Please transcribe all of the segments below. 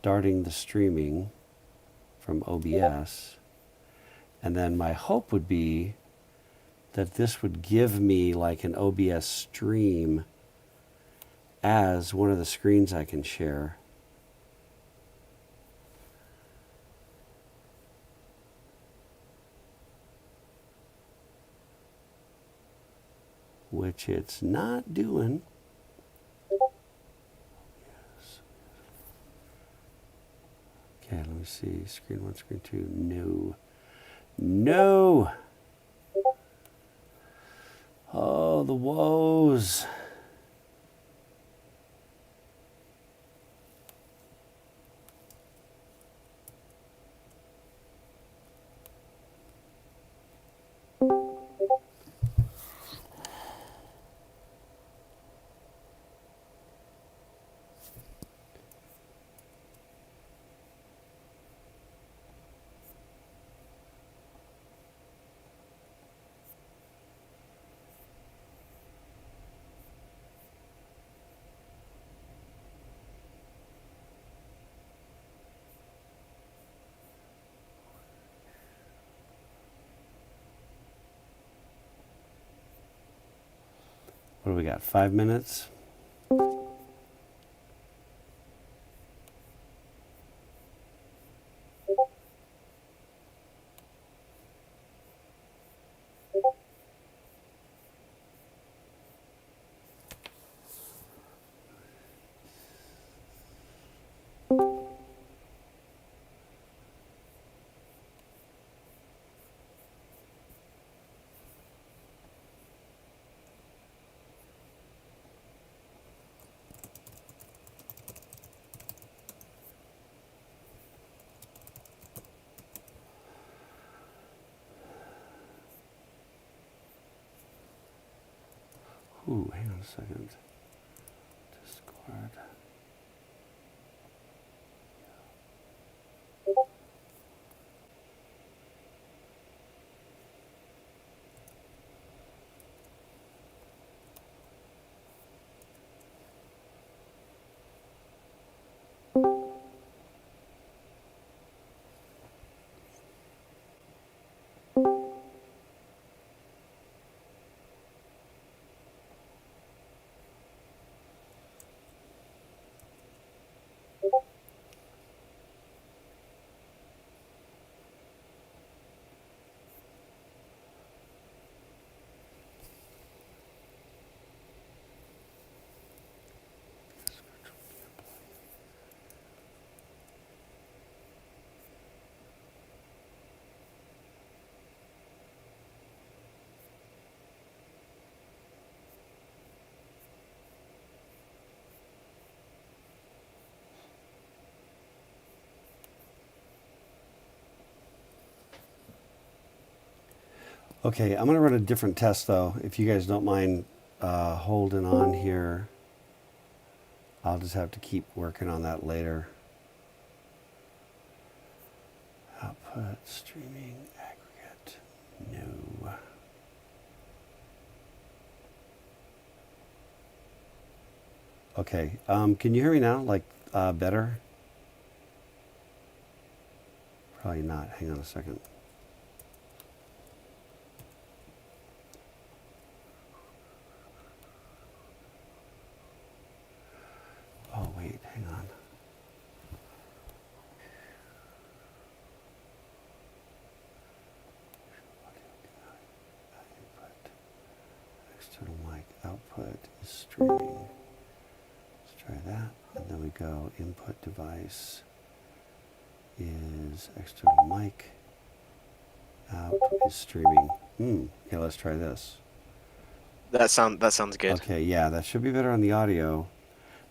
starting the streaming from OBS. And then my hope would be that this would give me like an OBS stream as one of the screens I can share. Which it's not doing. Yes. Okay, let me see. Screen 1, screen 2. No. No! Oh, the woes. What do we got? 5 minutes? Ooh, hang on a second. Discord. Okay, I'm going to run a different test, though. If you guys don't mind holding on here, I'll just have to keep working on that later. Output, streaming, aggregate, no. Okay, can you hear me now, like better? Probably not. Hang on a second. Oh, wait, hang on. Input, external mic, output is streaming. Let's try that. And then we go input device is external mic, out is streaming. Okay, let's try this. That sounds good. Okay, yeah, that should be better on the audio.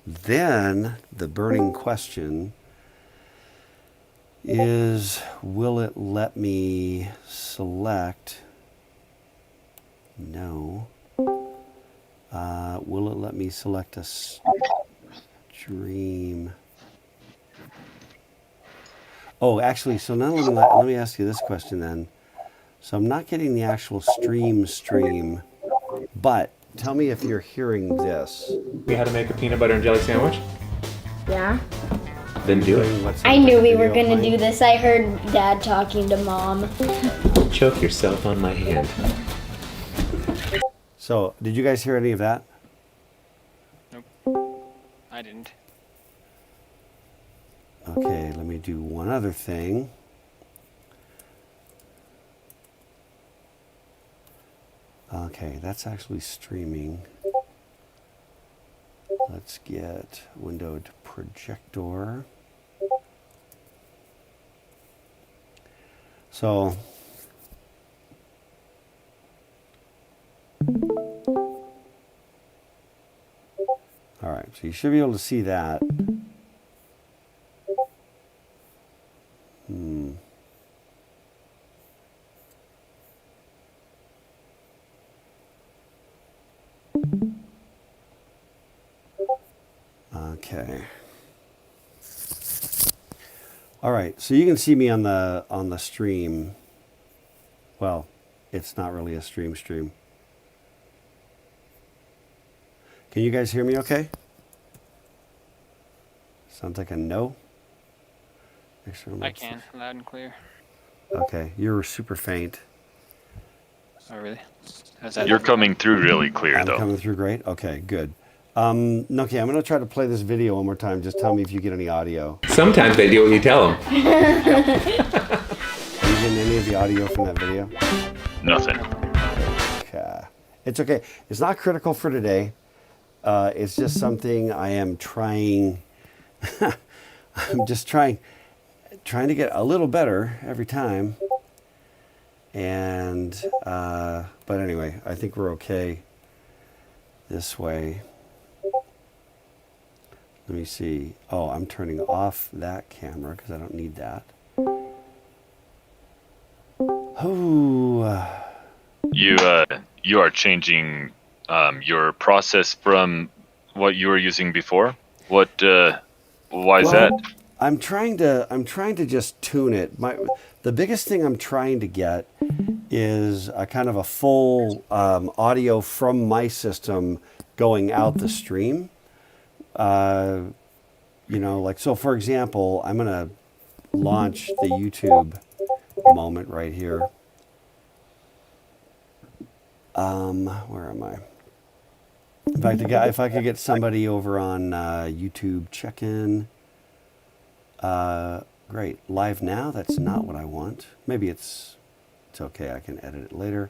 Then the burning question is, will it let me select? No. Will it let me select a stream? Oh, actually, so now let me ask you this question then. So I'm not getting the actual stream, but tell me if you're hearing this. We had to make a peanut butter and jelly sandwich. Yeah. Then do it. Doing what I sounds knew like a we were video gonna playing? do this. I heard Dad talking to Mom. Choke yourself on my hand. So, did you guys hear any of that? Nope. I didn't. Okay, let me do one other thing. Okay, that's actually streaming. Let's get windowed projector. So, all right, so you should be able to see that. Okay. All right, so you can see me on the stream. Well, it's not really a stream. Can you guys hear me okay? Sounds like a no. External I mode can, loud and clear. Okay, you're super faint. Oh, really? How's that? You're coming through really clear, I'm though. coming through great? Okay, good. Okay, I'm going to try to play this video one more time. Just tell me if you get any audio. Sometimes they do what you tell them. Are you getting any of the audio from that video? Nothing. Okay. It's okay. It's not critical for today. It's just something I am trying. I'm just trying to get a little better every time. And but anyway, I think we're okay this way. Let me see. Oh, I'm turning off that camera because I don't need that. Oh. You are changing your process from what you were using before. What? Why is that? I'm trying to just tune it. The biggest thing I'm trying to get is a kind of a full audio from my system going out the stream. Like, so for example, I'm going to launch the YouTube moment right here. Where am I? In fact, if I could get somebody over on YouTube check-in. Great. Live now? That's not what I want. Maybe it's okay. I can edit it later.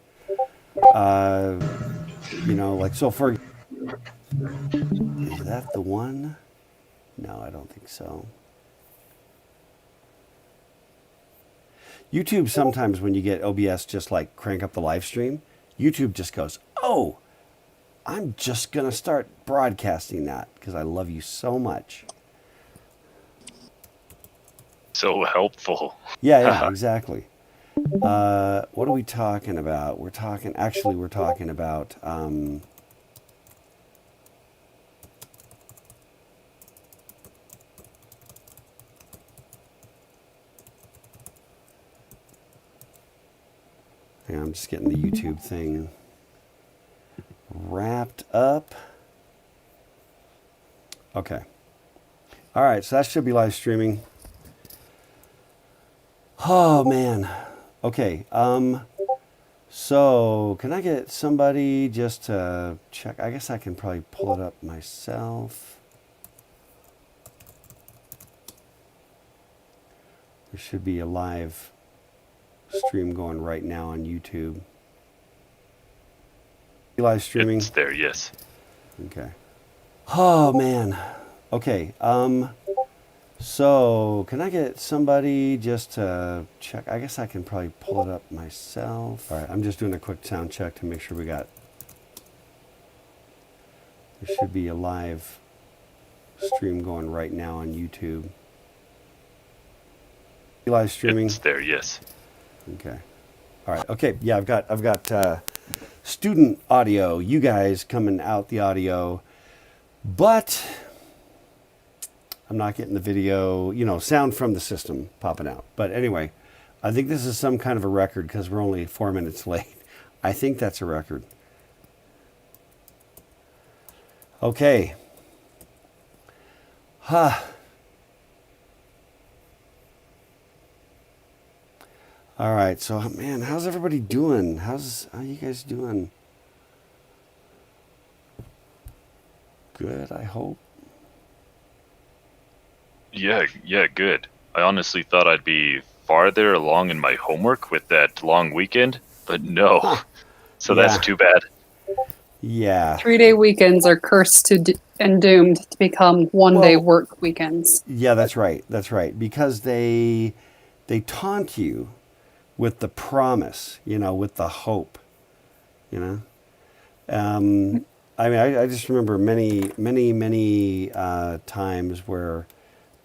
Like, so for... Is that the one? No, I don't think so. YouTube, sometimes when you get OBS just like crank up the live stream, YouTube just goes, oh, I'm just going to start broadcasting that because I love you so much. So helpful. Yeah, exactly. What are we talking about? We're talking about hang on, I'm just getting the YouTube thing wrapped up. Okay. All right, so that should be live streaming. Oh man. Okay. So can I get somebody just to check? I guess I can probably pull it up myself. There should be a live stream going right now on YouTube. Live streaming. It's there, yes. Okay. Oh man. Okay. So can I get somebody just to check? I guess I can probably pull it up myself. All right, I'm just doing a quick sound check to make sure we got. There should be a live stream going right now on YouTube. Live streaming. It's there, yes. Okay. All right. Okay. Yeah, I've got student audio. You guys coming out the audio, but I'm not getting the video, sound from the system popping out. But anyway, I think this is some kind of a record because we're only 4 minutes late. I think that's a record. Okay. All right. So, man, how's everybody doing? How you guys doing? Good, I hope. Yeah, good. I honestly thought I'd be farther along in my homework with that long weekend, but no. Huh. So that's Yeah. too bad. Yeah. 3-day weekends are cursed and doomed to become one-day Well- work weekends. Yeah, that's right. That's right. Because they taunt you with the promise, with the hope, I mean, I just remember many times where,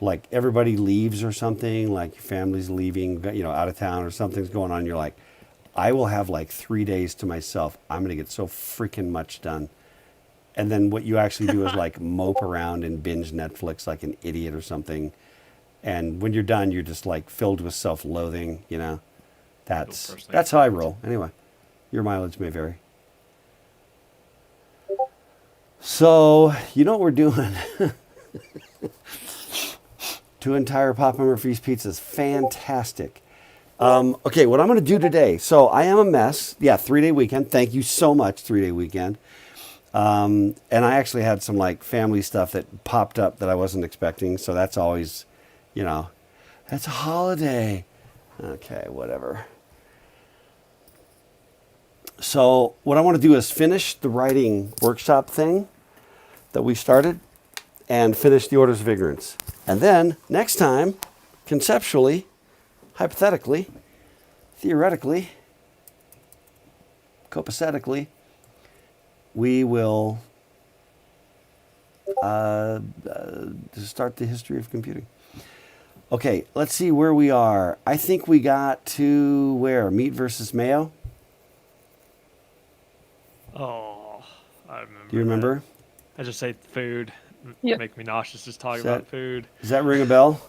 like, everybody leaves or something, like your family's leaving, out of town or something's going on. You're like, I will have like 3 days to myself. I'm going to get so freaking much done. And then what you actually do is like mope around and binge Netflix like an idiot or something. And when you're done, you're just like filled with self-loathing, That's how I roll. Anyway, your mileage may vary. So, you know what we're doing? 2 entire Papa Murphy's pizzas. Fantastic. Okay, what I'm going to do today. So, I am a mess. Yeah, 3-day weekend. Thank you so much, 3-day weekend. And I actually had some like family stuff that popped up that I wasn't expecting. So, that's always, that's a holiday. Okay, whatever. So what I want to do is finish the writing workshop thing that we started and finish the Orders of Ignorance. And then next time, conceptually, hypothetically, theoretically, copacetically, we will start the history of computing. Okay, let's see where we are. I think we got to where? Meat versus mayo? Oh, I remember. Do you remember? That. I just say food. Yep. Make me nauseous just talking Is that- about food. Does that ring a bell?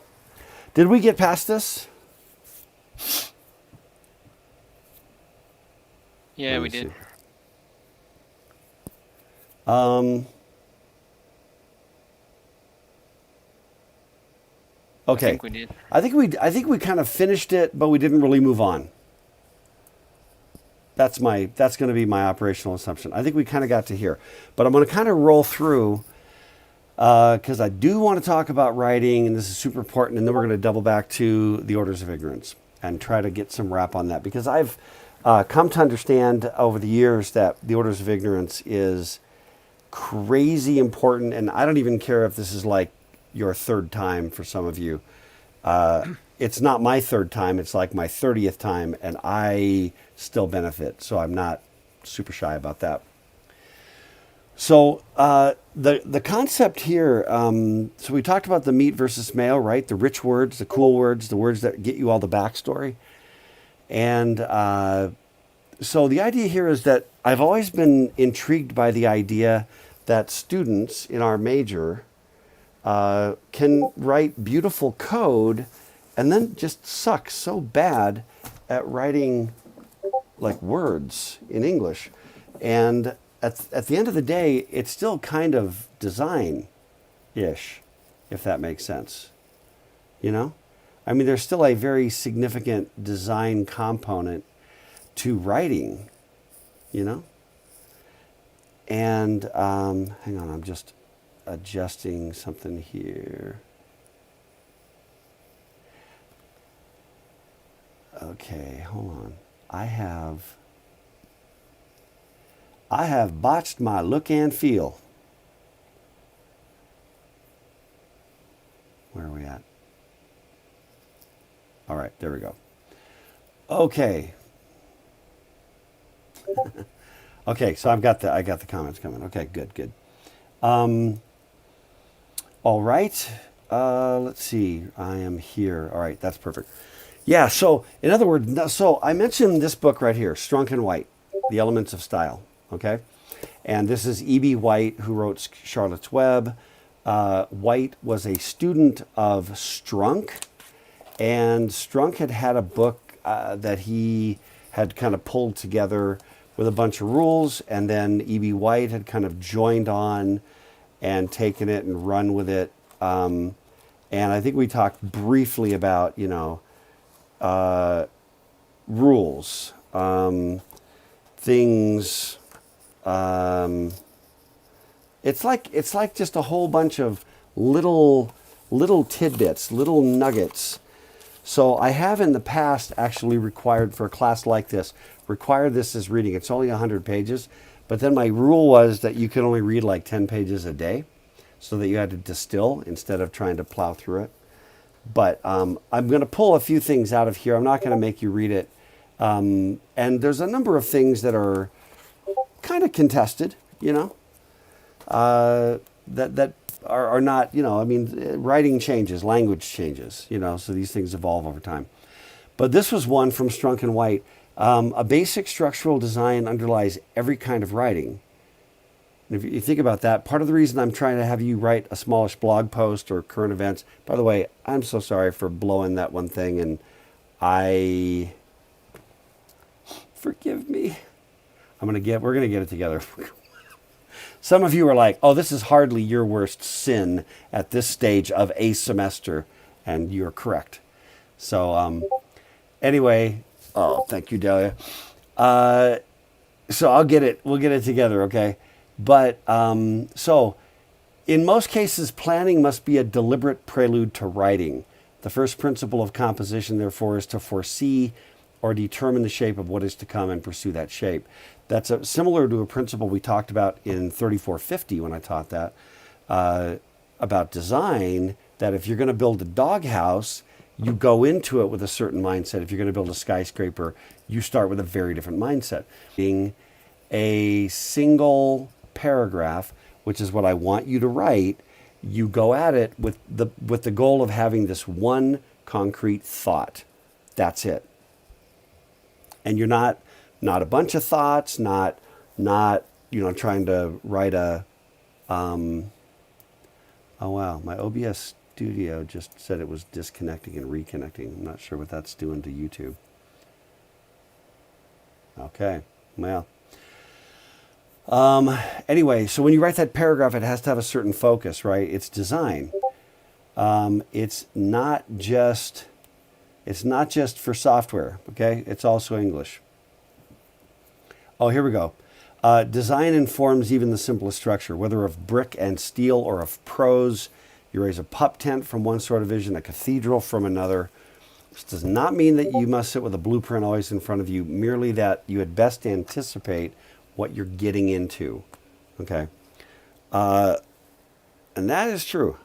Did we get past this? Yeah, Let we me did. see. I Okay. think we did. I think we kind of finished it, but we didn't really move on. That's going to be my operational assumption. I think we kind of got to here, but I'm going to kind of roll through because I do want to talk about writing, and this is super important. And then we're going to double back to the Orders of Ignorance and try to get some wrap on that, because I've come to understand over the years that the Orders of Ignorance is crazy important, and I don't even care if this is like your third time for some of you. It's not my third time, it's like my 30th time, and I still benefit, so I'm not super shy about that. So the concept here, so we talked about the meat versus mayo, right? The rich words, the cool words, the words that get you all the backstory. And so the idea here is that I've always been intrigued by the idea that students in our major can write beautiful code and then just suck so bad at writing like words in English. And at the end of the day, it's still kind of design-ish, if that makes sense. I mean, there's still a very significant design component to writing, And hang on, I'm just adjusting something here. Okay, hold on. I have botched my look and feel. Where are we at? All right, there we go. Okay. Okay, so I got the comments coming. Okay, good. All right. Let's see. I am here. All right, that's perfect. Yeah, so in other words, so I mentioned this book right here, Strunk and White, The Elements of Style, okay? And this is E.B. White, who wrote Charlotte's Web. White was a student of Strunk, and Strunk had a book that he had kind of pulled together with a bunch of rules, and then E.B. White had kind of joined on and taken it and run with it. And I think we talked briefly about, rules, things. It's like just a whole bunch of little tidbits, little nuggets. So I have in the past actually required for a class like this, required this as reading. It's only 100 pages, but then my rule was that you could only read like 10 pages a day, so that you had to distill instead of trying to plow through it. But I'm going to pull a few things out of here. I'm not going to make you read it. And there's a number of things that are kind of contested, that are not, writing changes, language changes, so these things evolve over time. But this was one from Strunk and White. A basic structural design underlies every kind of writing. And if you think about that, part of the reason I'm trying to have you write a smallish blog post or current events, by the way, I'm so sorry for blowing that one thing, and forgive me. We're going to get it together. Some of you are like, oh, this is hardly your worst sin at this stage of a semester. And you're correct. So anyway, thank you, Delia. So we'll get it together, okay? But so in most cases, planning must be a deliberate prelude to writing. The first principle of composition, therefore, is to foresee or determine the shape of what is to come and pursue that shape. That's similar to a principle we talked about in 3450 when I taught that, about design, that if you're going to build a doghouse, you go into it with a certain mindset. If you're going to build a skyscraper, you start with a very different mindset. Being a single paragraph, which is what I want you to write, you go at it with the goal of having this one concrete thought. That's it. And you're not a bunch of thoughts, not trying to write a oh wow, my OBS studio just said it was disconnecting and reconnecting. I'm not sure what that's doing to YouTube. Okay, well. Anyway, so when you write that paragraph, it has to have a certain focus, right? It's design. It's not just for software, okay? It's also English. Oh, here we go. Design informs even the simplest structure, whether of brick and steel or of prose. You raise a pup tent from one sort of vision, a cathedral from another. This does not mean that you must sit with a blueprint always in front of you, merely that you had best anticipate what you're getting into, okay? And that is true.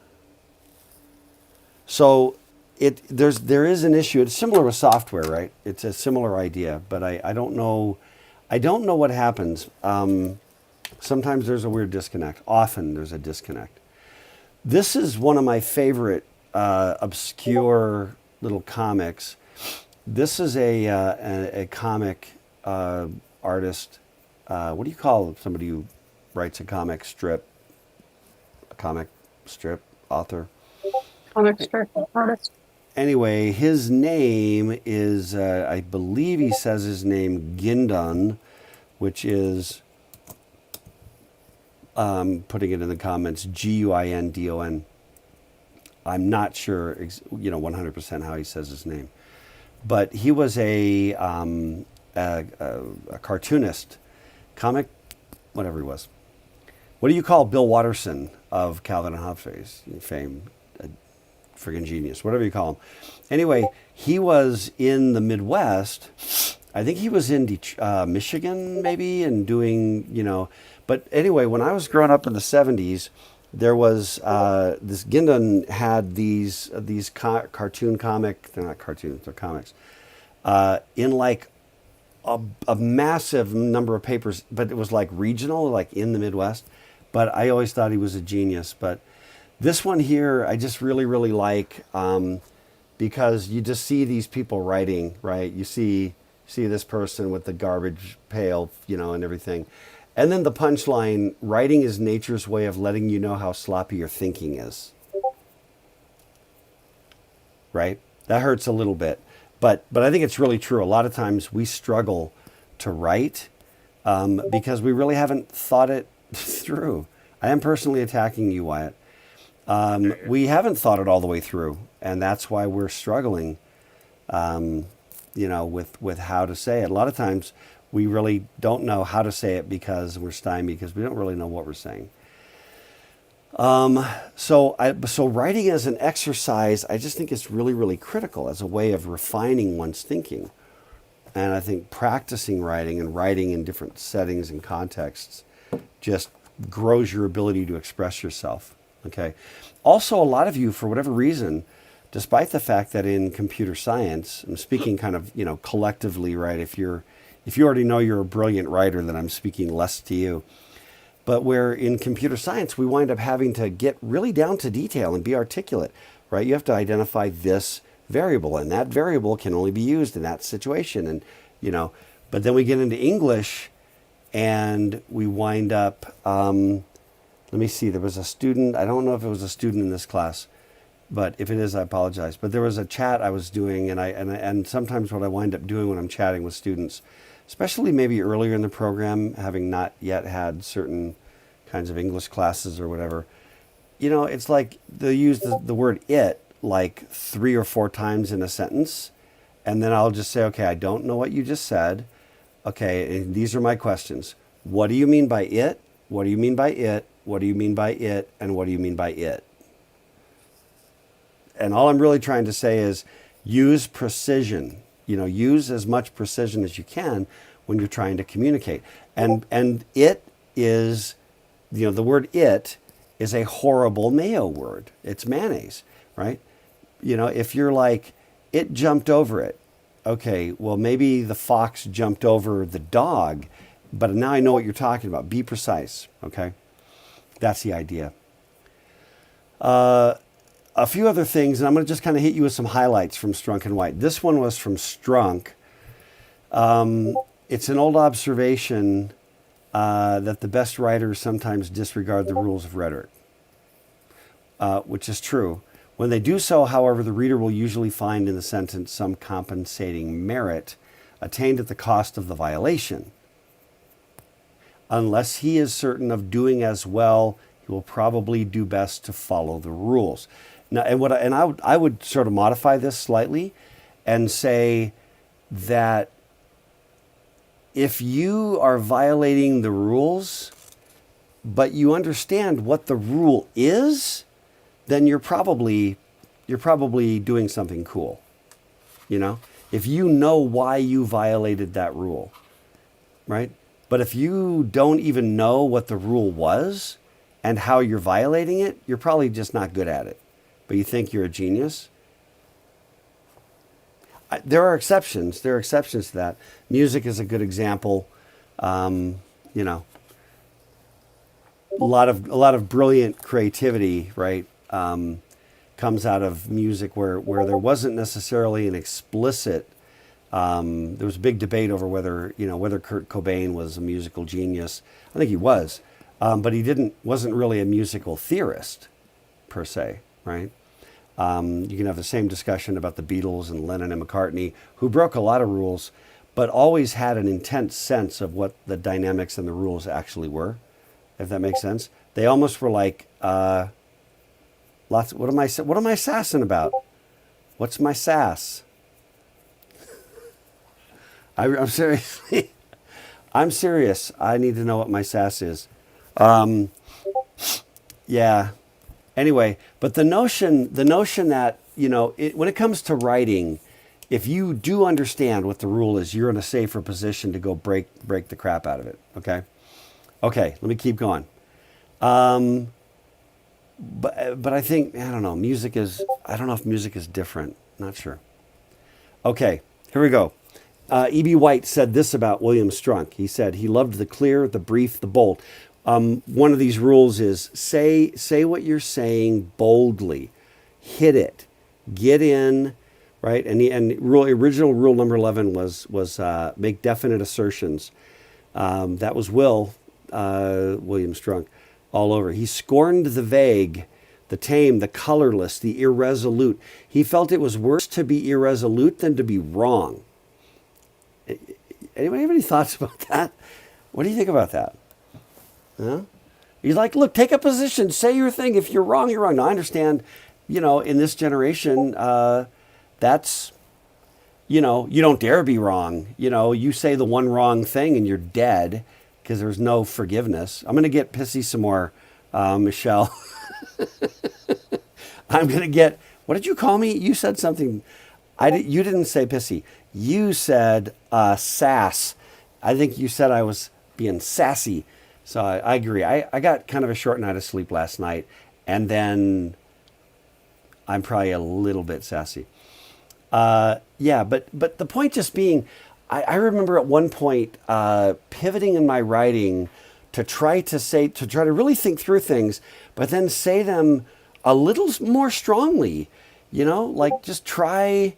So there is an issue. It's similar with software, right? It's a similar idea, but I don't know. I don't know what happens. Sometimes there's a weird disconnect. Often there's a disconnect. This is one of my favorite obscure little comics. This is a comic artist. What do you call somebody who writes a comic strip? A comic strip author? Comic strip artist. Anyway, his name is, I believe he says his name Gindon, which is, putting it in the comments, Guindon. I'm not sure, 100% how he says his name. But he was a cartoonist, comic, whatever he was. What do you call Bill Watterson of Calvin and Hobbes fame? Friggin' genius, whatever you call him. Anyway, he was in the Midwest. I think he was in Michigan, maybe, and doing, But anyway, when I was growing up in the 70s, there was this Gindon had these cartoon comic. They're not cartoons, they're comics. In like a massive number of papers, but it was like regional, like in the Midwest. But I always thought he was a genius. But this one here, I just really, really like, because you just see these people writing, right? You see this person with the garbage pail, and everything. And then the punchline, writing is nature's way of letting you know how sloppy your thinking is. Right? That hurts a little bit. But I think it's really true. A lot of times we struggle to write because we really haven't thought it through. I am personally attacking you, Wyatt. We haven't thought it all the way through, and that's why we're struggling. with how to say it. A lot of times we really don't know how to say it because we're stymied, because we don't really know what we're saying. So writing as an exercise, I just think it's really, really critical as a way of refining one's thinking. And I think practicing writing and writing in different settings and contexts just grows your ability to express yourself. Okay. Also, a lot of you, for whatever reason, despite the fact that in computer science, I'm speaking kind of, collectively, right? If you already know you're a brilliant writer, then I'm speaking less to you. But where in computer science, we wind up having to get really down to detail and be articulate, right? You have to identify this variable, and that variable can only be used in that situation. And, but then we get into English and we wind up, let me see, there was a student, I don't know if it was a student in this class, but if it is, I apologize. But there was a chat I was doing, and sometimes what I wind up doing when I'm chatting with students, especially maybe earlier in the program, having not yet had certain kinds of English classes or whatever, it's like they use the word it like 3 or 4 times in a sentence. And then I'll just say, okay, I don't know what you just said. Okay, and these are my questions. What do you mean by it? What do you mean by it? What do you mean by it? And what do you mean by it? And all I'm really trying to say is use precision. Use as much precision as you can when you're trying to communicate. And it is, the word it is a horrible mayo word. It's mayonnaise, right? If you're like, it jumped over it. Okay, well, maybe the fox jumped over the dog, but now I know what you're talking about. Be precise, okay? That's the idea. A few other things, and I'm going to just kind of hit you with some highlights from Strunk and White. This one was from Strunk. It's an old observation that the best writers sometimes disregard the rules of rhetoric, which is true. When they do so, however, the reader will usually find in the sentence some compensating merit attained at the cost of the violation. Unless he is certain of doing as well, he will probably do best to follow the rules. Now, I would sort of modify this slightly and say that if you are violating the rules, but you understand what the rule is, then you're probably doing something cool. If you know why you violated that rule, right? But if you don't even know what the rule was and how you're violating it, you're probably just not good at it. But you think you're a genius. There are exceptions. There are exceptions to that. Music is a good example. A lot of brilliant creativity, right, comes out of music where there wasn't necessarily an explicit. There was a big debate over whether Kurt Cobain was a musical genius. I think he was, but he wasn't really a musical theorist, per se, right? You can have the same discussion about the Beatles and Lennon and McCartney, who broke a lot of rules, but always had an intense sense of what the dynamics and the rules actually were, if that makes sense. They almost were like, what am I sassing about? What's my sass? I'm seriously, I'm serious. I need to know what my sass is. Yeah. Anyway, but the notion that, when it comes to writing, if you do understand what the rule is, you're in a safer position to go break the crap out of it. Okay. Let me keep going. But I think, I don't know if music is different. Not sure. Okay, here we go. E.B. White said this about William Strunk. He said he loved the clear, the brief, the bold. One of these rules is say what you're saying boldly, hit it, get in, right? Original rule number 11 was make definite assertions. That was William Strunk all over. He scorned the vague, the tame, the colorless, the irresolute. He felt it was worse to be irresolute than to be wrong. Anybody have any thoughts about that? What do you think about that? Huh? He's like, look, take a position, say your thing. If you're wrong, you're wrong. Now, I understand, in this generation, that's you know, you don't dare be wrong. You know, you say the one wrong thing and you're dead because there's no forgiveness. I'm going to get pissy some more, Michelle. I'm going to get, what did you call me? You said something. You didn't say pissy. You said sass. I think you said I was being sassy. So I agree. I got kind of a short night of sleep last night. And then I'm probably a little bit sassy. Yeah, but the point just being, I remember at one point pivoting in my writing to try to really think through things, but then say them a little more strongly, you know, like just try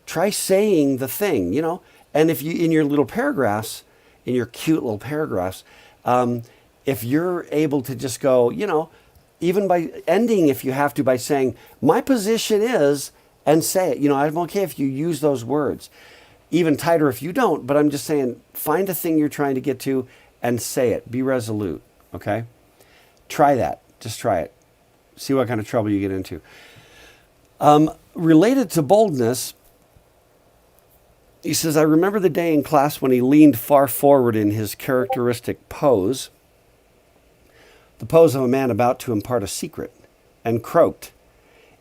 saying the thing, you know. And if you, in your little paragraphs, in your cute little paragraphs, if you're able to just go, you know, even by ending, if you have to, by saying, my position is, and say it. You know, I'm okay if you use those words. Even tighter if you don't, but I'm just saying, find a thing you're trying to get to and say it. Be resolute, okay? Try that. Just try it. See what kind of trouble you get into. Related to boldness, he says, I remember the day in class when he leaned far forward in his characteristic pose, the pose of a man about to impart a secret, and croaked,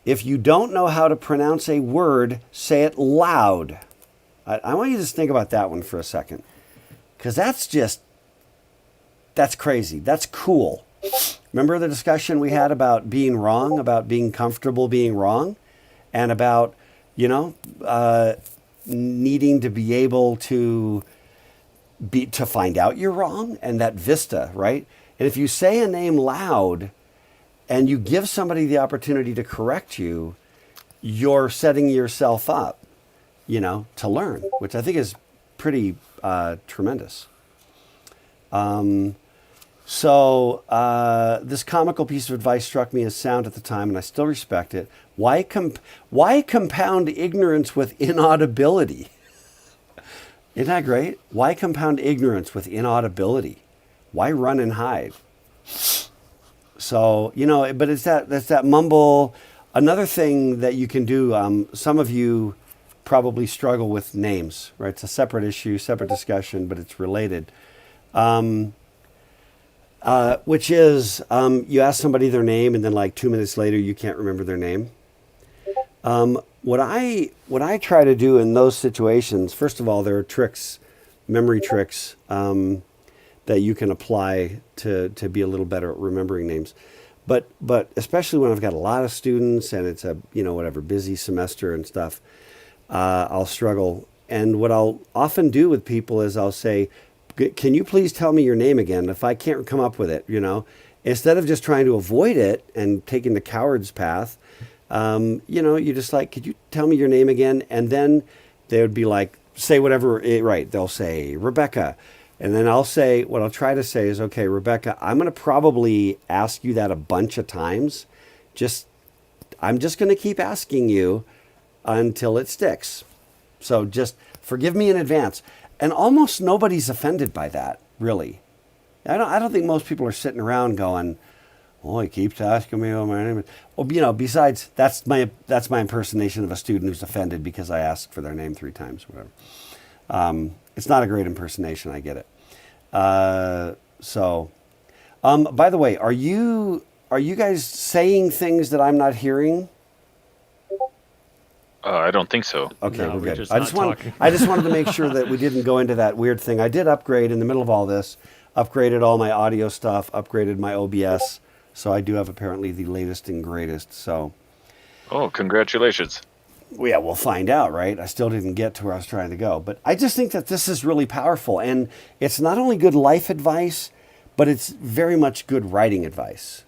if you don't know how to pronounce a word, say it loud. I want you to just think about that one for a second, because that's crazy. That's cool. Remember the discussion we had about being wrong, about being comfortable being wrong, and about, you know, needing to be able to find out you're wrong, and that vista, right? And if you say a name loud and you give somebody the opportunity to correct you, you're setting yourself up, you know, to learn, which I think is pretty tremendous. So this comical piece of advice struck me as sound at the time, and I still respect it. Why compound ignorance with inaudibility? Isn't that great? Why compound ignorance with inaudibility? Why run and hide? So, you know, but that's that mumble. Another thing that you can do, some of you probably struggle with names, right? It's a separate issue, separate discussion, but it's related. Which is, you ask somebody their name and then like 2 minutes later, you can't remember their name. What I try to do in those situations, first of all, there are tricks, memory tricks, that you can apply to be a little better at remembering names. But especially when I've got a lot of students and it's a, you know, whatever, busy semester and stuff, I'll struggle. And what I'll often do with people is I'll say, can you please tell me your name again? If I can't come up with it, you know, instead of just trying to avoid it and taking the coward's path, you know, you just like, could you tell me your name again? And then they would be like, say whatever, right. They'll say Rebecca. And then I'll say, what I'll try to say is, okay, Rebecca, I'm going to probably ask you that a bunch of times. I'm just going to keep asking you until it sticks. So just forgive me in advance. And almost nobody's offended by that, really. I don't think most people are sitting around going, oh, he keeps asking me what my name is. Well, you know, besides, that's my impersonation of a student who's offended because I asked for their name 3 times, whatever. It's not a great impersonation, I get it. So, by the way, are you guys saying things that I'm not hearing? I don't think so. Okay, No, we're we're good. just I not talking. just wanted to make sure that we didn't go into that weird thing. I did upgrade in the middle of all this, upgraded all my audio stuff, upgraded my OBS. So I do have apparently the latest and greatest. So, Oh, congratulations. well, yeah, we'll find out, right? I still didn't get to where I was trying to go. But I just think that this is really powerful. And it's not only good life advice, but it's very much good writing advice.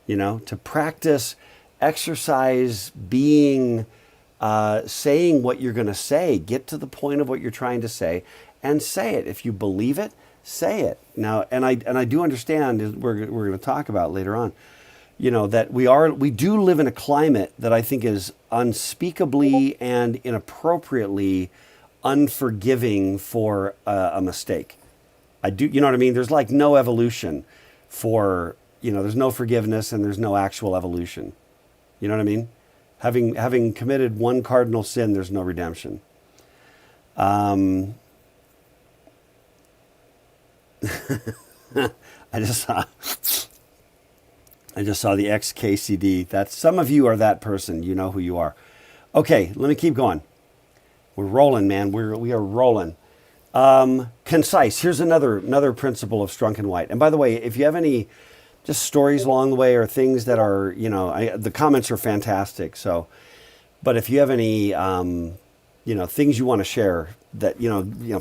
You know, to practice, exercise, being, saying what you're going to say, get to the point of what you're trying to say, and say it. If you believe it, say it. Now, and I do understand, as we're going to talk about later on, you know, that we do live in a climate that I think is unspeakably and inappropriately unforgiving for a mistake. You know what I mean? There's like no evolution for, you know, there's no forgiveness and there's no actual evolution. You know what I mean? Having committed one cardinal sin, there's no redemption. I just saw the XKCD. That's some of you are that person. You know who you are. Okay, let me keep going. We're rolling, man. We are rolling. Concise. Here's another principle of Strunk and White. And by the way, if you have any just stories along the way or things that are, the comments are fantastic. So, but if you have any, things you want to share that,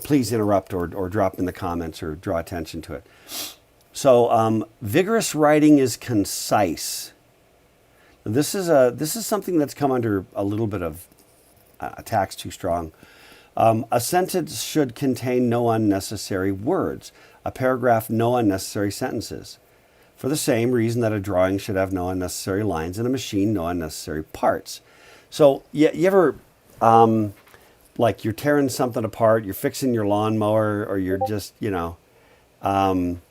please interrupt or drop in the comments or draw attention to it. So, vigorous writing is concise. This is something that's come under a little bit of attack's too strong. A sentence should contain no unnecessary words. A paragraph, no unnecessary sentences. For the same reason that a drawing should have no unnecessary lines and a machine no unnecessary parts. So you ever, like you're tearing something apart, you're fixing your lawnmower, or you're just, you know what I'm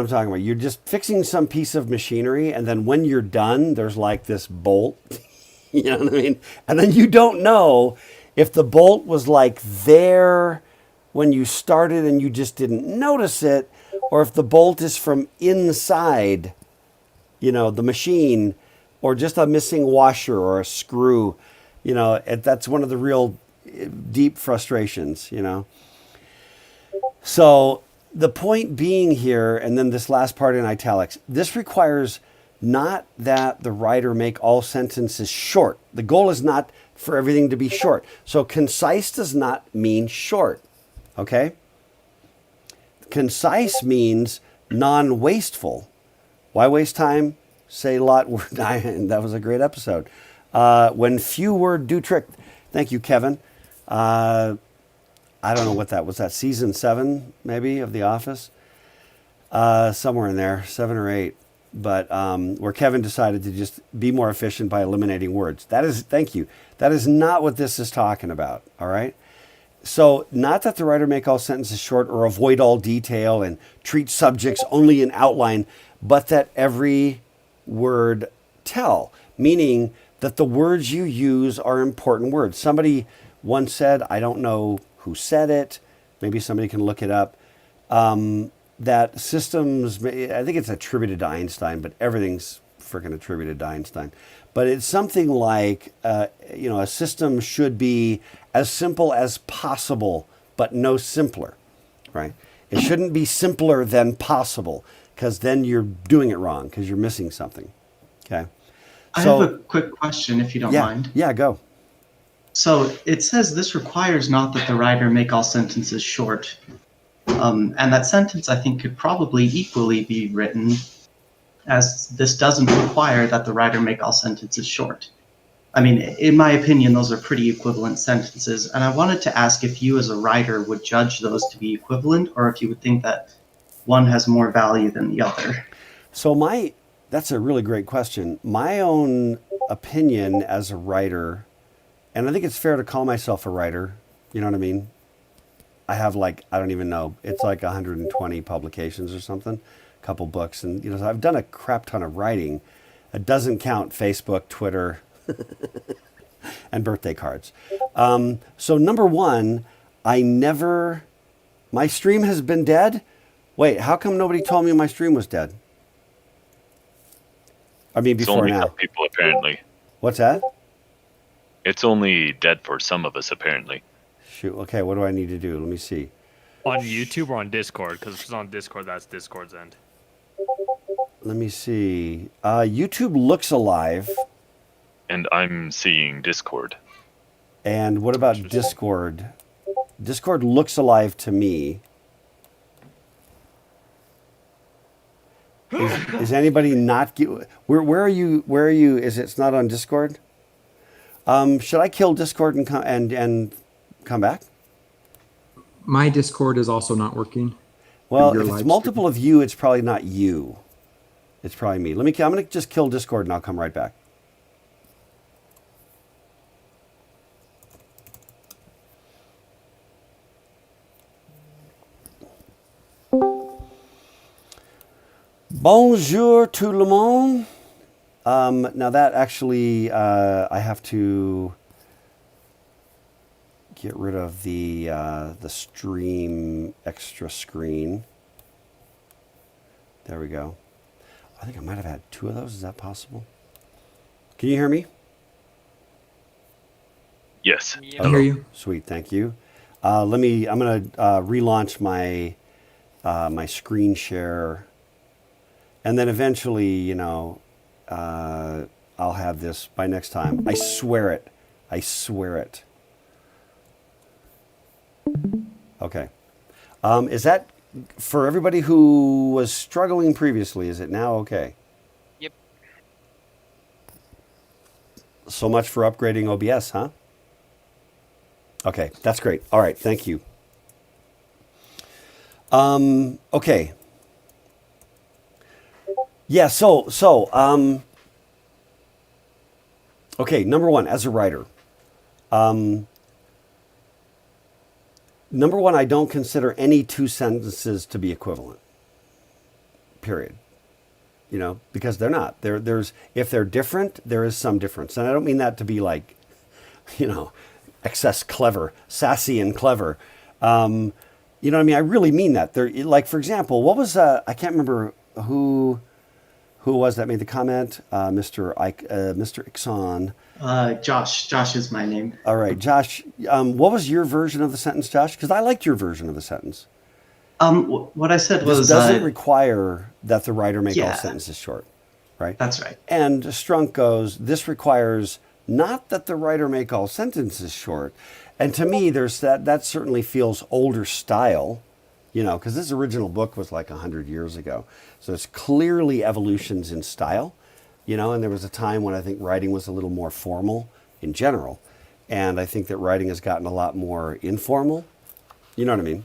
talking about. You're just fixing some piece of machinery, and then when you're done, there's like this bolt. You know what I mean? And then you don't know if the bolt was like there when you started and you just didn't notice it, or if the bolt is from inside, the machine, or just a missing washer or a screw. That's one of the real deep frustrations, So the point being here, and then this last part in italics, this requires not that the writer make all sentences short. The goal is not for everything to be short. So concise does not mean short, okay? Concise means non-wasteful. Why waste time? Say a lot. That was a great episode. When few words do trick. Thank you, Kevin. I don't know what that was. That season 7, maybe, of The Office? Somewhere in there, 7 or 8. But where Kevin decided to just be more efficient by eliminating words. Thank you. That is not what this is talking about, all right? So not that the writer make all sentences short or avoid all detail and treat subjects only in outline, but that every word tell, meaning that the words you use are important words. Somebody once said, I don't know who said it, maybe somebody can look it up, that systems, I think it's attributed to Einstein, but everything's freaking attributed to Einstein. But it's something like, a system should be as simple as possible, but no simpler, right? It shouldn't be simpler than possible, because then you're doing it wrong, because you're missing something, okay? I have a quick question, if you don't mind. Yeah, go. So it says this requires not that the writer make all sentences short. And that sentence, I think, could probably equally be written as this doesn't require that the writer make all sentences short. I mean, in my opinion, those are pretty equivalent sentences. And I wanted to ask if you as a writer would judge those to be equivalent, or if you would think that one has more value than the other. So that's a really great question. My own opinion as a writer, and I think it's fair to call myself a writer, you know what I mean? I have I don't even know, it's like 120 publications or something, a couple books. And, so I've done a crap ton of writing. It doesn't count Facebook, Twitter, and birthday cards. So number one, my stream has been dead. Wait, how come nobody told me my stream was dead? I mean, It's before only now. for people, apparently. What's that? It's only dead for some of us, apparently. Shoot. Okay, what do I need to do? Let me see. On YouTube or on Discord? Because if it's on Discord, that's Discord's end. Let me see. YouTube looks alive. And I'm seeing Discord. And what about Discord? Discord looks alive to me. Is anybody not? Where are you? Where are you? It's not on Discord? Should I kill Discord and come back? My Discord is also not working. Well, Your if live it's multiple of you, it's probably not you. It's probably me. I'm going to just kill Discord and I'll come right back. Bonjour tout le monde. Now that actually, I have to get rid of the stream extra screen. There we go. I think I might have had 2 of those. Is that possible? Can you hear me? Yes. I hear you. Sweet, thank you. I'm gonna relaunch my my screen share, and then eventually, I'll have this by next time. I swear it. I swear it. Okay. Is that for everybody who was struggling previously? Is it now okay? Yep. So much for upgrading OBS, huh? Okay, that's great. All right, thank you. Okay. Yeah, okay, number one, as a writer, number one, I don't consider any 2 sentences to be equivalent, period. Because they're not. If they're different, there is some difference. And I don't mean that to be like, excess clever, sassy and clever. You know what I mean? I really mean that. Like, for example, what was, I can't remember who was that made the comment? Mr. Ixon. Josh is my name. All right, Josh, what was your version of the sentence, Josh? Because I liked your version of the sentence. What I said was... This doesn't require that the writer make all Yeah. sentences short, right? That's right. And Strunk goes, this requires not that the writer make all sentences short. And to me, there's that certainly feels older style, because this original book was like 100 years ago. So it's clearly evolutions in style, and there was a time when I think writing was a little more formal in general. And I think that writing has gotten a lot more informal. You know what I mean?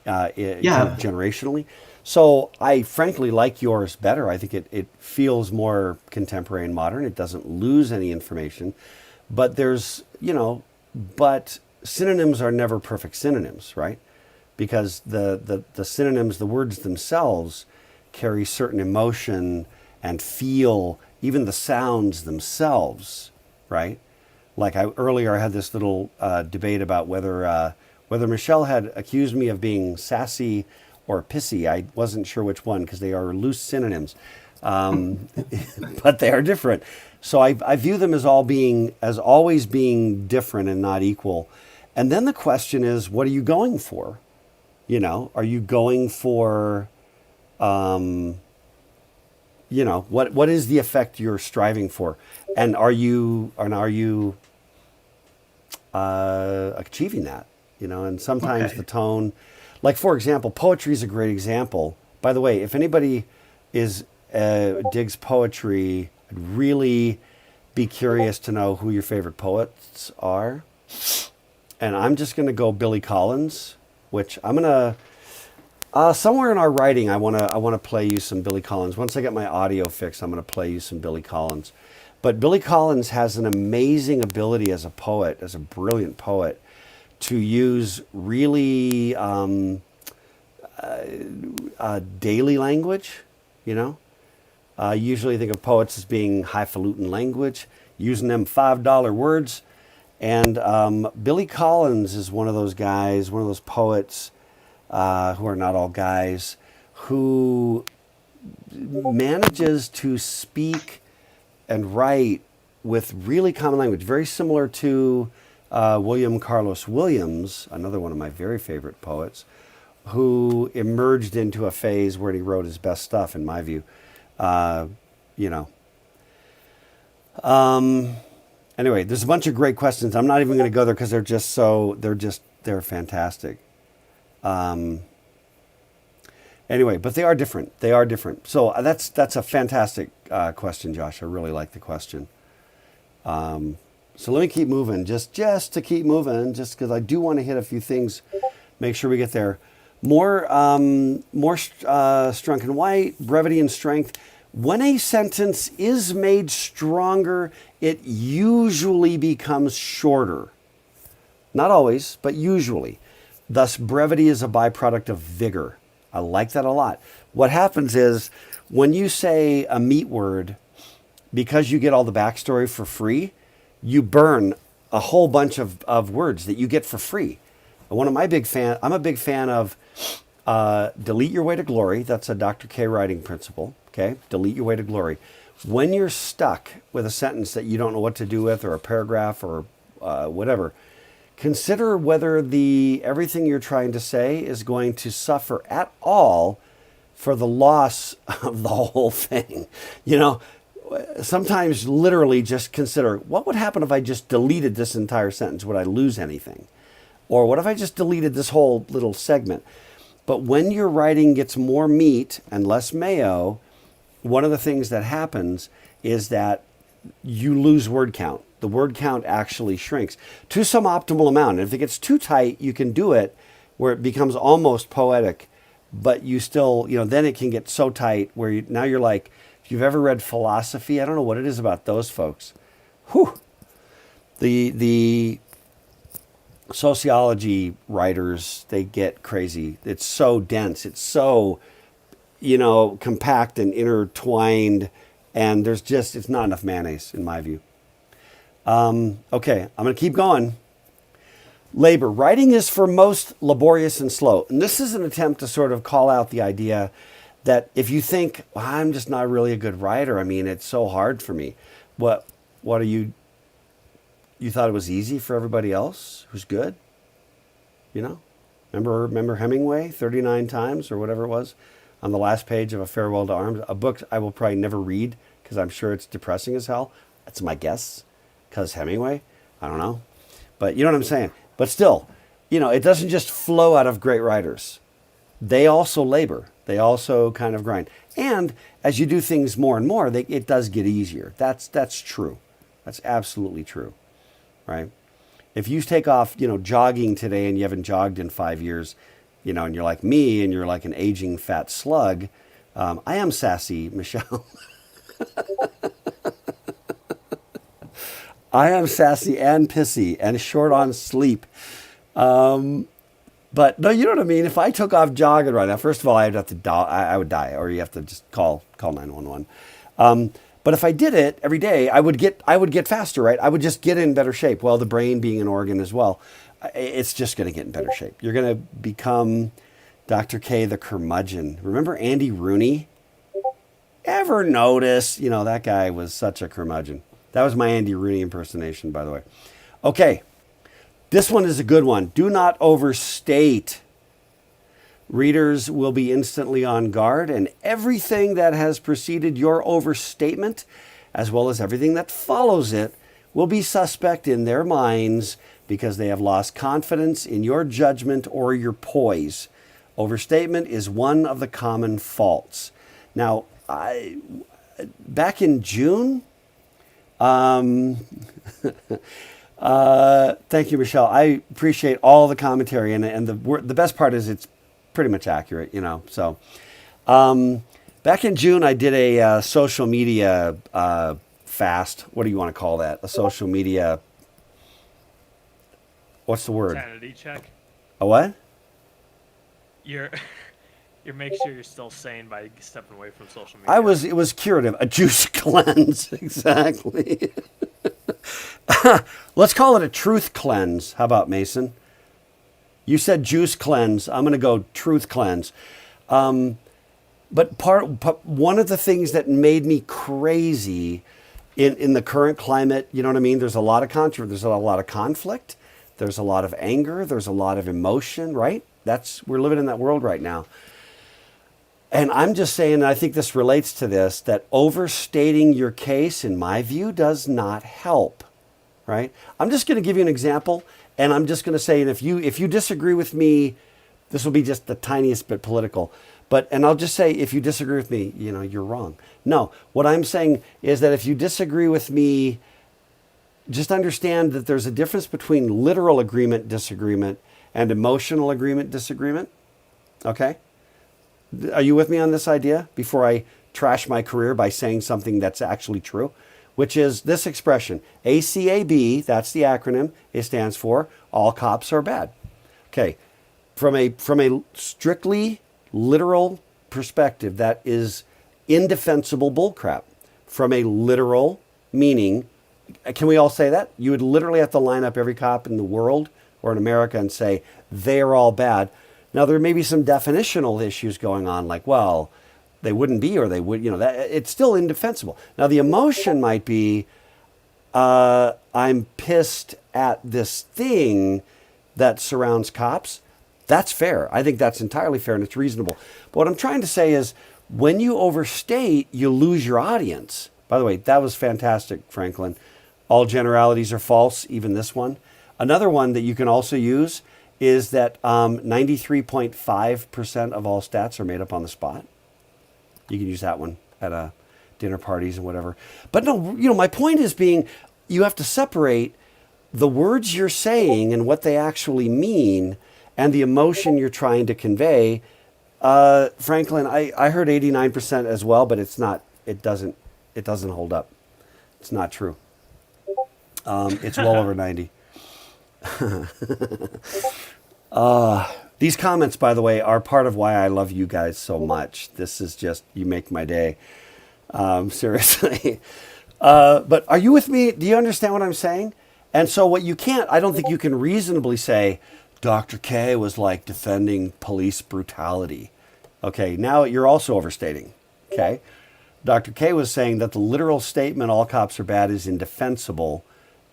Yeah. Generationally. So I frankly like yours better. I think it feels more contemporary and modern. It doesn't lose any information. But but synonyms are never perfect synonyms, right? Because the synonyms, the words themselves, carry certain emotion and feel, even the sounds themselves, right? Like earlier I had this little debate about whether Michelle had accused me of being sassy or pissy. I wasn't sure which one because they are loose synonyms, but they are different. So I view them as always being different and not equal. And then the question is, what are you going for? Are you going for, what is the effect you're striving for? And are you achieving that? And sometimes the tone, like for example, poetry is a great example. By the way, if anybody digs poetry, I'd really be curious to know who your favorite poets are. And I'm just going to go Billy Collins, which I'm going to, somewhere in our writing, I want to play you some Billy Collins. Once I get my audio fixed, I'm going to play you some Billy Collins. But Billy Collins has an amazing ability as a poet, as a brilliant poet, to use really daily language, usually think of poets as being highfalutin language, using them $5 words. And Billy Collins is one of those guys, one of those poets who are not all guys, who manages to speak and write with really common language, very similar to William Carlos Williams, another one of my very favorite poets, who emerged into a phase where he wrote his best stuff, in my view. Anyway, there's a bunch of great questions. I'm not even going to go there because they're fantastic. Anyway, but they are different. They are different. So that's a fantastic question, Josh. I really like the question. So let me keep moving, just to keep moving, just because I do want to hit a few things, make sure we get there. More Strunk and White, brevity and strength. When a sentence is made stronger, it usually becomes shorter. Not always, but usually. Thus, brevity is a byproduct of vigor. I like that a lot. What happens is when you say a meat word, because you get all the backstory for free, you burn a whole bunch of words that you get for free. And I'm a big fan of delete your way to glory. That's a Dr. K writing principle. Okay, delete your way to glory. When you're stuck with a sentence that you don't know what to do with, or a paragraph, or whatever, consider whether everything you're trying to say is going to suffer at all for the loss of the whole thing. You know, sometimes literally just consider, what would happen if I just deleted this entire sentence? Would I lose anything? Or what if I just deleted this whole little segment? But when your writing gets more meat and less mayo, one of the things that happens is that you lose word count. The word count actually shrinks to some optimal amount. And if it gets too tight, you can do it where it becomes almost poetic, but you still, then it can get so tight where now you're like, if you've ever read philosophy, I don't know what it is about those folks. Whew. The sociology writers, they get crazy. It's so dense. It's so, compact and intertwined, and it's not enough mayonnaise in my view. Okay, I'm going to keep going. Labor. Writing is for most laborious and slow. And this is an attempt to sort of call out the idea that if you think, well, I'm just not really a good writer, I mean, it's so hard for me. What are you thought it was easy for everybody else who's good? Remember Hemingway 39 times or whatever it was on the last page of A Farewell to Arms, a book I will probably never read because I'm sure it's depressing as hell. That's my guess. Because Hemingway, I don't know. But you know what I'm saying? But still, it doesn't just flow out of great writers. They also labor. They also kind of grind. And as you do things more and more, it does get easier. That's true. That's absolutely true, right? If you take off, jogging today and you haven't jogged in 5 years, and you're like me and you're like an aging fat slug, I am sassy, Michelle. I am sassy and pissy and short on sleep. But no, you know what I mean? If I took off jogging right now, first of all, I'd have to die. I would die, or you have to just call 911. But if I did it every day, I would get faster, right? I would just get in better shape. Well, the brain being an organ as well, it's just going to get in better shape. You're going to become Dr. K the curmudgeon. Remember Andy Rooney? Ever notice? That guy was such a curmudgeon. That was my Andy Rooney impersonation, by the way. Okay, this one is a good one. Do not overstate. Readers will be instantly on guard, and everything that has preceded your overstatement, as well as everything that follows it, will be suspect in their minds because they have lost confidence in your judgment or your poise. Overstatement is one of the common faults. Now, back in June, thank you, Michelle. I appreciate all the commentary, and the best part is it's pretty much accurate, So, back in June, I did a social media fast. What do you want to call that? A social media. What's the word? Sanity check. A what? You're making sure you're still sane by stepping away from social media. It was curative, a juice cleanse, exactly. Let's call it a truth cleanse. How about, Mason? You said juice cleanse. I'm going to go truth cleanse. But one of the things that made me crazy in the current climate, you know what I mean? There's a lot of controversy. There's a lot of conflict. There's a lot of anger. There's a lot of emotion, right? We're living in that world right now. And I'm just saying, and I think this relates to this, that overstating your case, in my view, does not help, right? I'm just going to give you an example, and I'm just going to say, and if you disagree with me, this will be just the tiniest bit political. And I'll just say, if you disagree with me, you're wrong. No, what I'm saying is that if you disagree with me, just understand that there's a difference between literal agreement, disagreement, and emotional agreement, disagreement. Okay? Are you with me on this idea before I trash my career by saying something that's actually true? Which is this expression, ACAB, that's the acronym. It stands for all cops are bad. Okay. From a strictly literal perspective, that is indefensible bullcrap. From a literal meaning, Can we all say that? You would literally have to line up every cop in the world or in America and say they're all bad. Now there may be some definitional issues going on, like, well, they wouldn't be, or they would, that it's still indefensible. Now the emotion might be, I'm pissed at this thing that surrounds cops. That's fair. I think that's entirely fair and it's reasonable. But what I'm trying to say is, when you overstate, you lose your audience. By the way, that was fantastic, Franklin. All generalities are false, even this one. Another one that you can also use is that 93.5% of all stats are made up on the spot. You can use that one at dinner parties and whatever. But no, my point is being, you have to separate the words you're saying and what they actually mean and the emotion you're trying to convey. Franklin, I heard 89% as well, but it's not. It doesn't hold up. It's not true. It's well over 90. These comments, by the way, are part of why I love you guys so much. This is just, you make my day. Seriously. But are you with me? Do you understand what I'm saying? And so I don't think you can reasonably say, Dr. K was like defending police brutality. Okay, now you're also overstating. Okay? Dr. K was saying that the literal statement, all cops are bad, is indefensible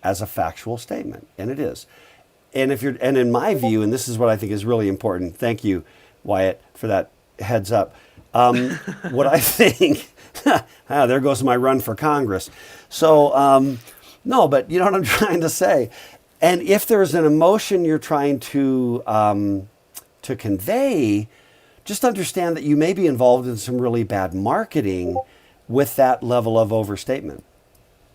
as a factual statement. And it is. And in my view, and this is what I think is really important, thank you, Wyatt, for that heads up. What I think, there goes my run for Congress. So, no, but you know what I'm trying to say. And if there's an emotion you're trying to convey, just understand that you may be involved in some really bad marketing with that level of overstatement.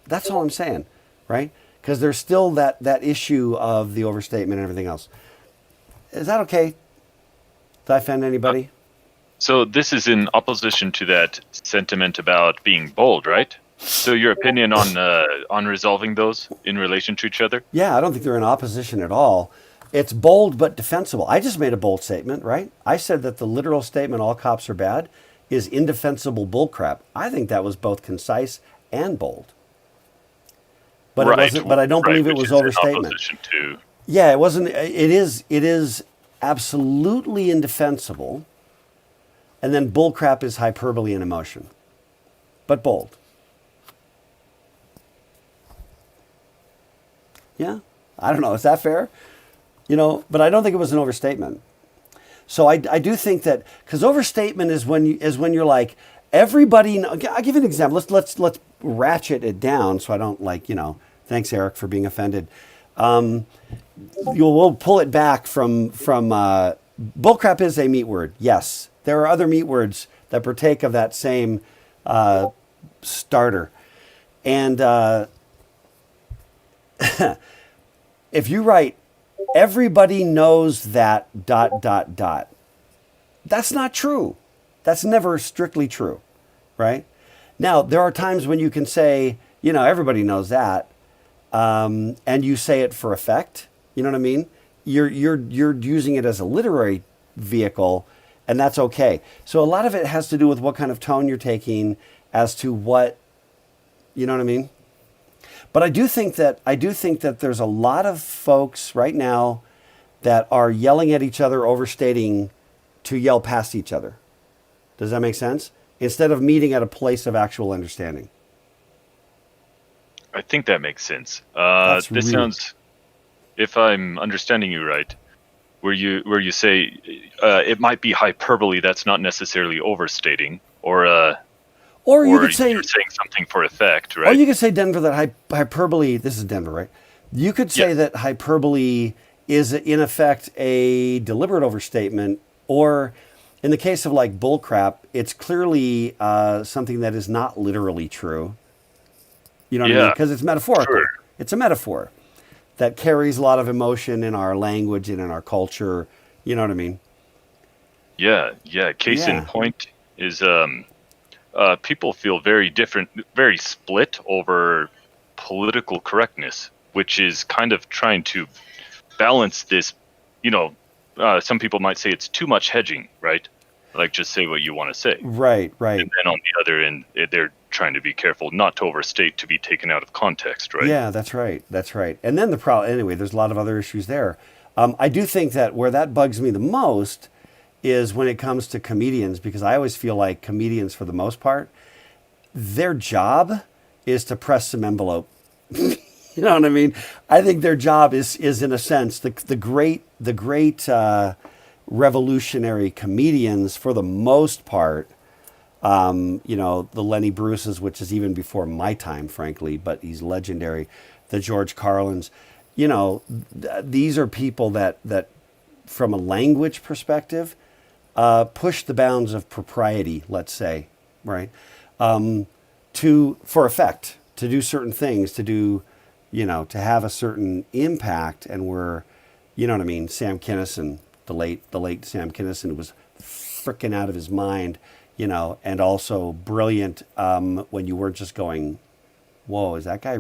That's all I'm saying, right? Because there's still that issue of the overstatement and everything else. Is that okay? Did I offend anybody? So this is in opposition to that sentiment about being bold, right? So your opinion on resolving those in relation to each other? Yeah, I don't think they're in opposition at all. It's bold but defensible. I just made a bold statement, right? I said that the literal statement, all cops are bad, is indefensible bullcrap. I think that was both concise and bold. But it wasn't. But I don't believe it was overstatement. Yeah, it wasn't. It is absolutely indefensible. And then bullcrap is hyperbole and emotion, but bold. Yeah, I don't know. Is that fair? But I don't think it was an overstatement. So I do think that, because overstatement is when you're like, everybody. I'll give you an example. Let's ratchet it down so I don't Thanks, Eric, for being offended. We'll pull it back from bullcrap is a meat word. Yes, there are other meat words that partake of that same starter. And if you write, everybody knows that ... That's not true. That's never strictly true, right? Now, there are times when you can say, everybody knows that. And you say it for effect. You know what I mean? You're using it as a literary vehicle, and that's okay. So a lot of it has to do with what kind of tone you're taking as to what, you know what I mean? But I do think that there's a lot of folks right now that are yelling at each other, overstating to yell past each other. Does that make sense? Instead of meeting at a place of actual understanding. I think that makes sense. This sounds, if I'm understanding you right, where you say it might be hyperbole, that's not necessarily overstating, or you could say you're saying something for effect, right? Or you could say, Denver, that hyperbole. This is Denver, right? You could say that hyperbole is in effect a deliberate overstatement, or in the case of like bullcrap, it's clearly something that is not literally true. You know what I mean? Because it's metaphorical. Sure. It's a metaphor that carries a lot of emotion in our language and in our culture. You know what I mean? Yeah. Case in point is people feel very split over political correctness, which is kind of trying to balance this. Some people might say it's too much hedging, right? Like, just say what you want to say. Right. And then on the other end, trying to be careful not to overstate to be taken out of context, right? Yeah, that's right. That's right. And then the problem, anyway, there's a lot of other issues there. I do think that where that bugs me the most is when it comes to comedians, because I always feel like comedians, for the most part, their job is to press some envelope. You know what I mean? I think their job is in a sense, the great revolutionary comedians, for the most part, you know, the Lenny Bruce's, which is even before my time, frankly, but he's legendary. The George Carlins, you know, these are people that from a language perspective, push the bounds of propriety, let's say, right? For effect, to do certain things, to do, you know, to have a certain impact. And we're, you know what I mean? Sam Kinison, the late Sam Kinison, was freaking out of his mind, you know, and also brilliant when you weren't just going, whoa, is that guy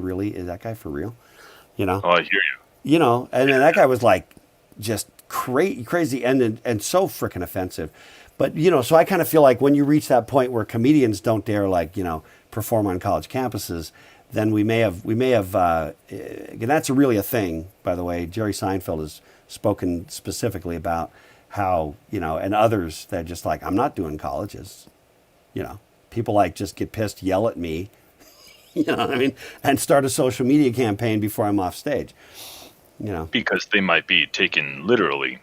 for real? You know? Oh, I hear you. You know, and then that guy was like just crazy and so freaking offensive. But, you know, so I kind of feel like when you reach that point where comedians don't dare, like, you know, perform on college campuses, then we may have, and that's really a thing, by the way. Jerry Seinfeld has spoken specifically about how, you know, and others that just like, I'm not doing colleges, you know, people like just get pissed, yell at me, you know what I mean? And start a social media campaign before I'm off stage, you know. Because they might be taken literally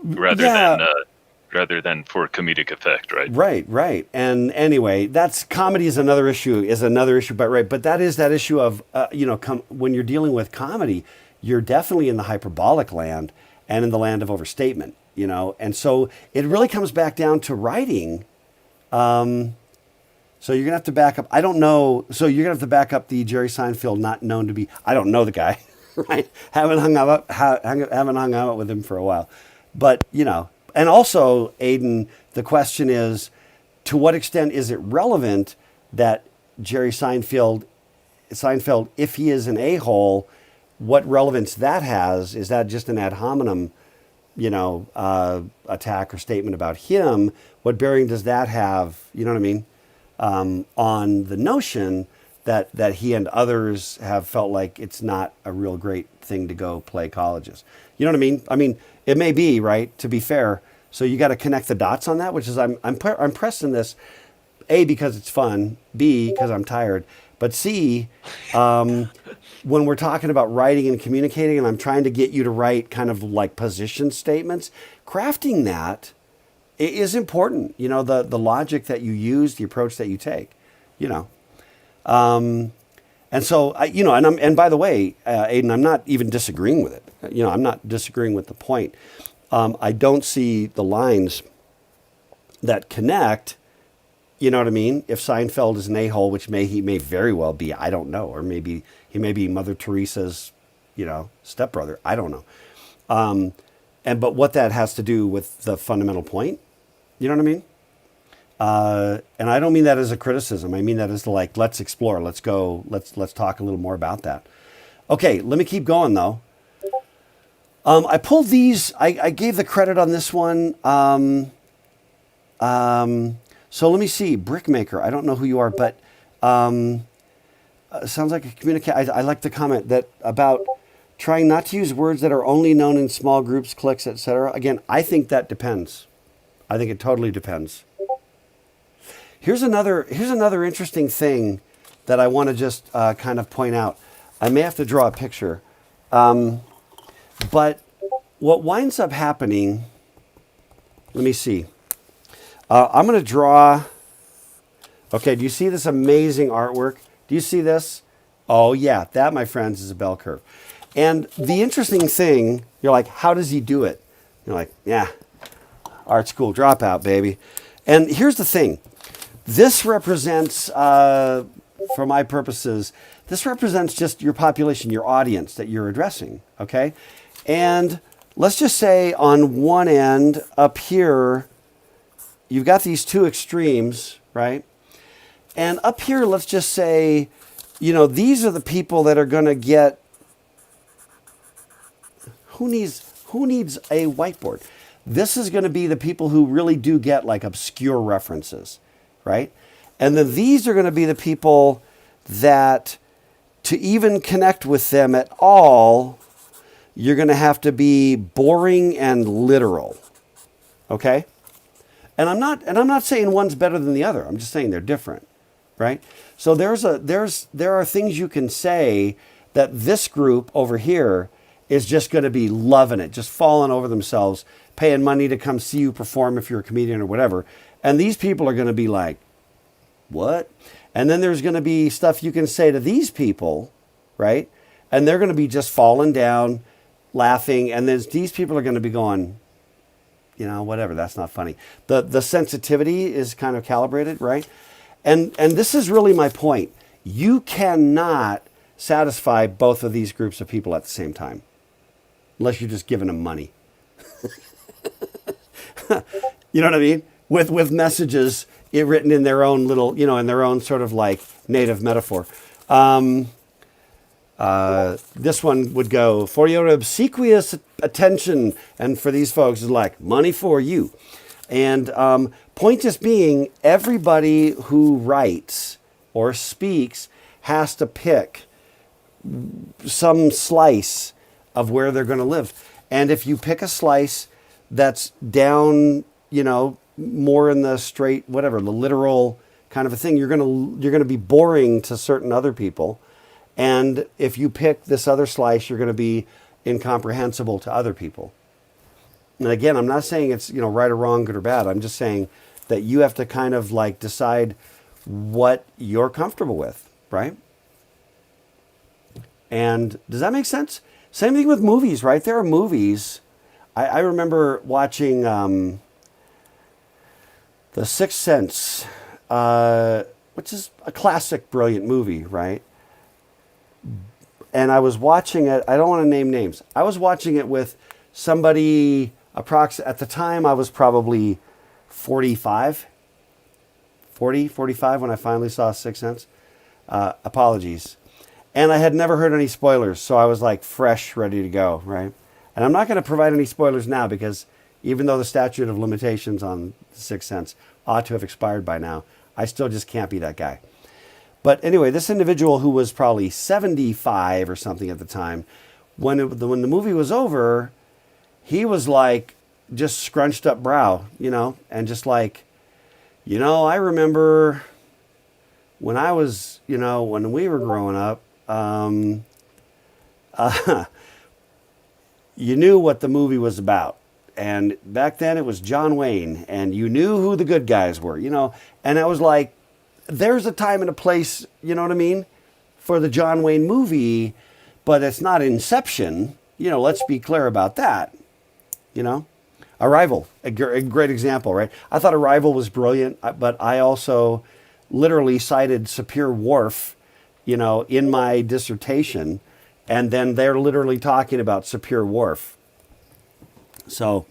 rather than for comedic effect, right? Right. And anyway, that's comedy is another issue, but that is that issue of, you know, when you're dealing with comedy, you're definitely in the hyperbolic land and in the land of overstatement, you know? And so it really comes back down to writing. So you're gonna have to back up. I don't know. So you're gonna have to back up the Jerry Seinfeld, not known to be, I don't know the guy, right? Haven't hung out with him for a while, but you know, and also, Aiden, the question is, to what extent is it relevant that Jerry Seinfeld, if he is an a-hole, what relevance that has? Is that just an ad hominem, you know, attack or statement about him? What bearing does that have, you know what I mean, on the notion that he and others have felt like it's not a real great thing to go play colleges? You know what I mean? I mean, it may be, right, to be fair. So you got to connect the dots on that, which is I'm pressing this, A, because it's fun, B, because I'm tired, but C, when we're talking about writing and communicating, and I'm trying to get you to write kind of like position statements, crafting that is important. You know, the logic that you use, the approach that you take, you know. And so, you know, and by the way, Aiden, I'm not even disagreeing with it. You know, I'm not disagreeing with the point. I don't see the lines that connect, you know what I mean? If Seinfeld is an a-hole, which he may very well be, I don't know. Or maybe he may be Mother Teresa's, you know, stepbrother. I don't know. But what that has to do with the fundamental point, you know what I mean? And I don't mean that as a criticism. I mean that as like, let's explore, let's go, let's talk a little more about that. Okay, let me keep going though. I pulled these, I gave the credit on this one. So let me see, Brickmaker, I don't know who you are, but sounds like a communication. I like the comment that about trying not to use words that are only known in small groups, cliques, etc. Again, I think that depends. I think it totally depends. Here's another interesting thing that I want to just kind of point out. I may have to draw a picture. But what winds up happening, let me see. I'm going to draw. Okay, do you see this amazing artwork? Do you see this? Oh, yeah, that, my friends, is a bell curve. And the interesting thing, you're like, how does he do it? You're like, yeah, art school dropout, baby. And here's the thing. This represents, for my purposes, this represents just your population, your audience that you're addressing, okay? And let's just say on one end up here, you've got these two extremes, right? And up here, let's just say, you know, these are the people that are going to get, who needs a whiteboard? This is going to be the people who really do get like obscure references, right? And then these are going to be the people that, to even connect with them at all, you're going to have to be boring and literal. Okay? And I'm not saying one's better than the other. I'm just saying they're different, right? So there are things you can say that this group over here is just going to be loving it, just falling over themselves, paying money to come see you perform if you're a comedian or whatever. And these people are going to be like, what? And then there's going to be stuff you can say to these people, right? And they're going to be just falling down, laughing. And then these people are going to be going, whatever, that's not funny. The sensitivity is kind of calibrated, right? And this is really my point. You cannot satisfy both of these groups of people at the same time, unless you're just giving them money. You know what I mean? With messages written in their own little, in their own sort of like native metaphor. This one would go, for your obsequious attention, and for these folks is like, money for you. And point just being, everybody who writes or speaks has to pick some slice of where they're going to live. And if you pick a slice that's down, more in the straight, whatever, the literal kind of a thing, you're going to be boring to certain other people. And if you pick this other slice, you're going to be incomprehensible to other people. And again, I'm not saying it's, right or wrong, good or bad. I'm just saying that you have to kind of like decide what you're comfortable with, right? And does that make sense? Same thing with movies, right? There are movies. I remember watching The Sixth Sense, which is a classic, brilliant movie, right? And I was watching it. I don't want to name names. I was watching it with somebody at the time I was probably 45 when I finally saw Sixth Sense. Apologies. And I had never heard any spoilers, so I was like fresh, ready to go, right? And I'm not going to provide any spoilers now because even though the statute of limitations on Sixth Sense ought to have expired by now, I still just can't be that guy. But anyway, this individual who was probably 75 or something at the time, when the movie was over, he was like just scrunched up brow, and just like, I remember when I was, when we were growing up, you knew what the movie was about. And back then it was John Wayne, and you knew who the good guys were, and I was like, there's a time and a place, you know what I mean, for the John Wayne movie, but it's not Inception. Let's be clear about that. Arrival, a great example, right? I thought Arrival was brilliant, but I also literally cited Sapir Whorf, in my dissertation, and then they're literally talking about Sapir Whorf. So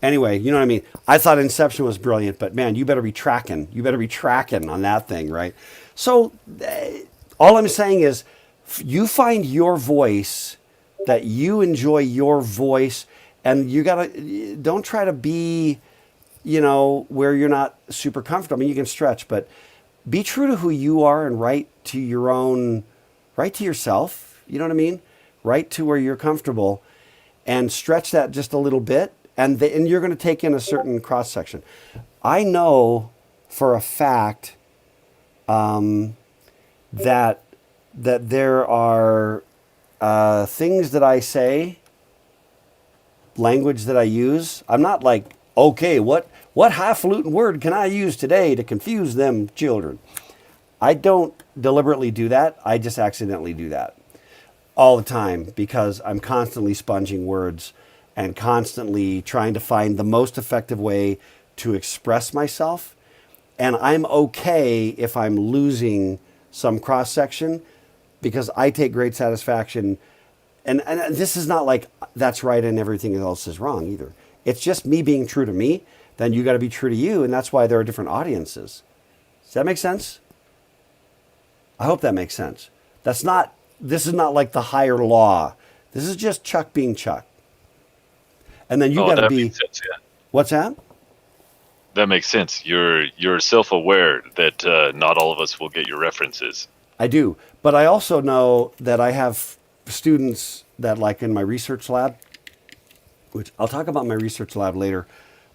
anyway, you know what I mean? I thought Inception was brilliant, but man, you better be tracking. You better be tracking on that thing, right? So all I'm saying is you find your voice, that you enjoy your voice, and don't try to be, where you're not super comfortable. I mean, you can stretch, but be true to who you are and write to yourself. You know what I mean? Write to where you're comfortable and stretch that just a little bit. And you're going to take in a certain cross section. I know for a fact that there are things that I say, language that I use. I'm not like, okay, what highfalutin word can I use today to confuse them children? I don't deliberately do that. I just accidentally do that all the time because I'm constantly sponging words and constantly trying to find the most effective way to express myself. And I'm okay if I'm losing some cross section because I take great satisfaction. And this is not like that's right and everything else is wrong either. It's just me being true to me. Then you got to be true to you. And that's why there are different audiences. Does that make sense? I hope that makes sense. This is not like the higher law. This is just Chuck being Chuck. And then you got to be. Sense, yeah. What's that? That makes sense. You're self-aware that not all of us will get your references. I do, but I also know that I have students that, like in my research lab, which I'll talk about my research lab later.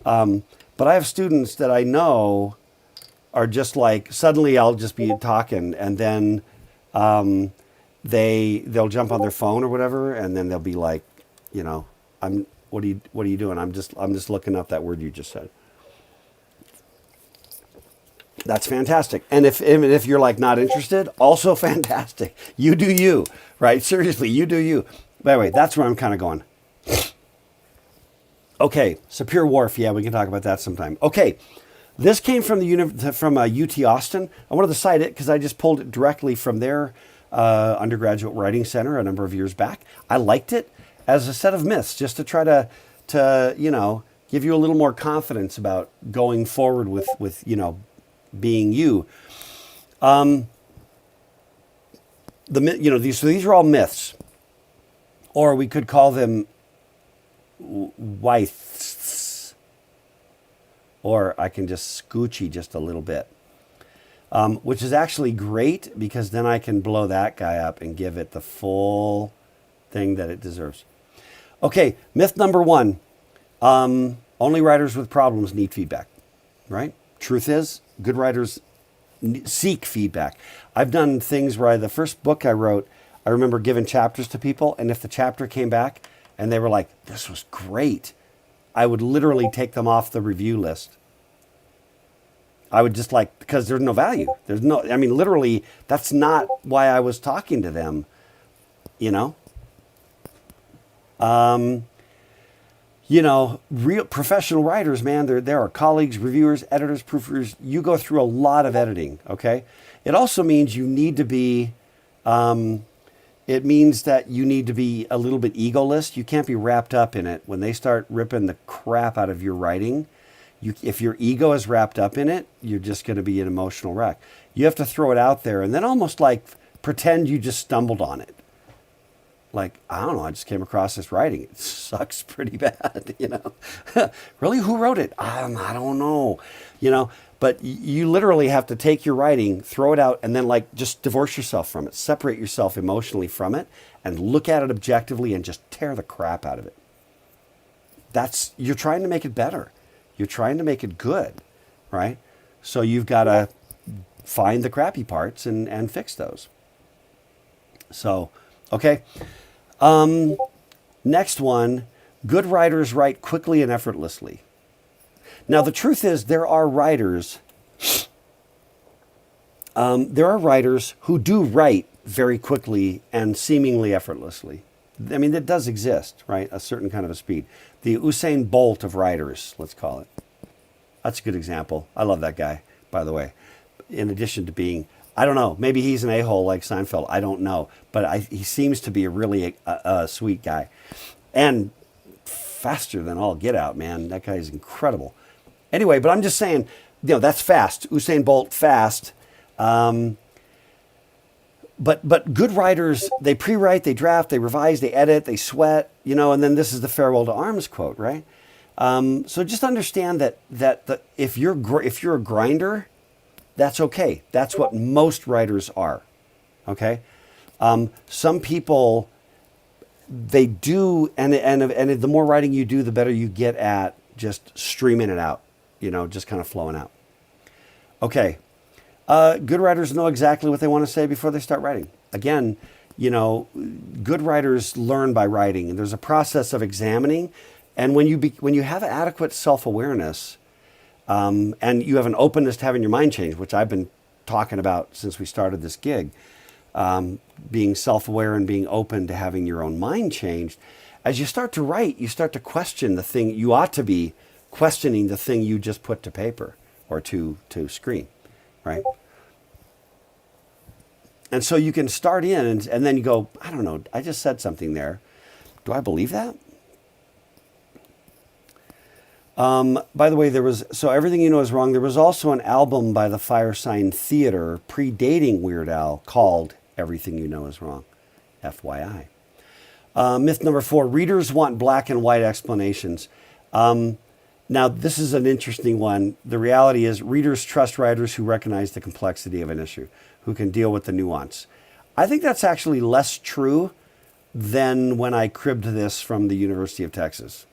But I have students that I know are just like, suddenly I'll just be talking, and then they'll jump on their phone or whatever, and then they'll be like, what are you doing? I'm just looking up that word you just said. That's fantastic. And if you're like not interested, also fantastic. You do you, right? Seriously, you do you. By the way, that's where I'm kind of going. Okay, Superior Wharf. Yeah, we can talk about that sometime. Okay, this came from UT Austin. I wanted to cite it because I just pulled it directly from their undergraduate writing center a number of years back. I liked it as a set of myths, just to try to give you a little more confidence about going forward with being you. These are all myths, or we could call them Wyths, or I can just scoochy just a little bit, which is actually great because then I can blow that guy up and give it the full thing that it deserves. Okay, myth number 1, only writers with problems need feedback, right? Truth is, good writers seek feedback. I've done things where the first book I wrote, I remember giving chapters to people, and if the chapter came back and they were like, this was great, I would literally take them off the review list. I would just because there's no value. Literally, that's not why I was talking to them, real professional writers, man, there are colleagues, reviewers, editors, proofreaders. You go through a lot of editing, okay? It also means you need to be, it means that you need to be a little bit egoless. You can't be wrapped up in it. When they start ripping the crap out of your writing, if your ego is wrapped up in it, you're just going to be an emotional wreck. You have to throw it out there and then almost pretend you just stumbled on it. I don't know, I just came across this writing. It sucks pretty bad, Really? Who wrote it? I don't know, But you literally have to take your writing, throw it out, and then just divorce yourself from it. Separate yourself emotionally from it and look at it objectively and just tear the crap out of it. You're trying to make it better. You're trying to make it good, right? So you've got to find the crappy parts and fix those. So, okay. Next one, good writers write quickly and effortlessly. Now, the truth is there are writers who do write very quickly and seemingly effortlessly. That does exist, right? A certain kind of a speed. The Usain Bolt of writers, let's call it. That's a good example. I love that guy, by the way. In addition to being, I don't know, maybe he's an a-hole like Seinfeld. I don't know. But he seems to be a really sweet guy. And faster than all get out, man. That guy is incredible. Anyway, but I'm just saying, that's fast. Usain Bolt, fast. But good writers, they pre-write, they draft, they revise, they edit, they sweat, and then this is the farewell to arms quote, right? So just understand that if you're a grinder, that's okay. That's what most writers are, okay? Some people, they do, and the more writing you do, the better you get at just streaming it out, just kind of flowing out. Okay. Good writers know exactly what they want to say before they start writing. Again, good writers learn by writing, and there's a process of examining. And when you have adequate self-awareness, and you have an openness to having your mind change, which I've been talking about since we started this gig, being self-aware and being open to having your own mind changed. As you start to write, you start to question the thing. You ought to be questioning the thing you just put to paper or to screen, right? And so you can start in and then you go, I don't know, I just said something there. Do I believe that? By the way, so Everything You Know Is Wrong. There was also an album by the Firesign Theater predating Weird Al called Everything You Know Is Wrong, FYI. Myth number 4, readers want black and white explanations. Now, this is an interesting one. The reality is readers trust writers who recognize the complexity of an issue, who can deal with the nuance. I think that's actually less true than when I cribbed this from the University of Texas.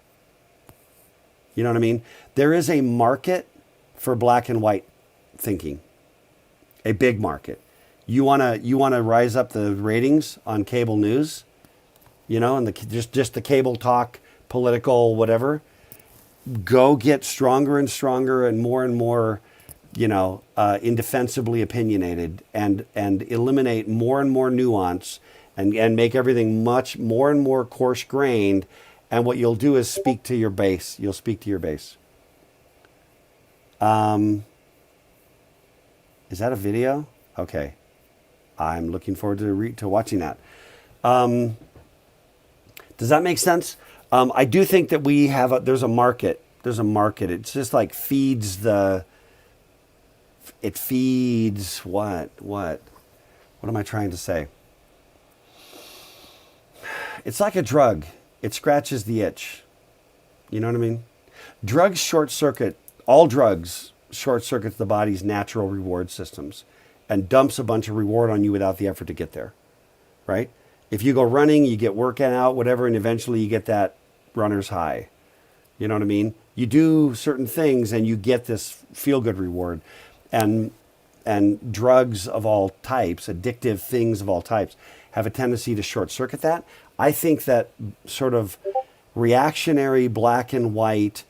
You know what I mean? There is a market for black and white thinking, a big market. You wanna rise up the ratings on cable news, and just the cable talk, political, whatever. Go get stronger and stronger and more, indefensibly opinionated, and eliminate more and more nuance, and make everything much more and more coarse grained. And what you'll do is speak to your base. You'll speak to your base. Is that a video? Okay, I'm looking forward to watching that. Does that make sense? I do think that there's a market. There's a market. It's just like it feeds what? What am I trying to say? It's like a drug. It scratches the itch. You know what I mean? Drugs short circuit, all drugs short circuits the body's natural reward systems and dumps a bunch of reward on you without the effort to get there, right? If you go running, you get working out, whatever, and eventually you get that runner's high. You know what I mean? You do certain things and you get this feel-good reward. And drugs of all types, addictive things of all types, have a tendency to short-circuit that. I think that sort of reactionary black and white,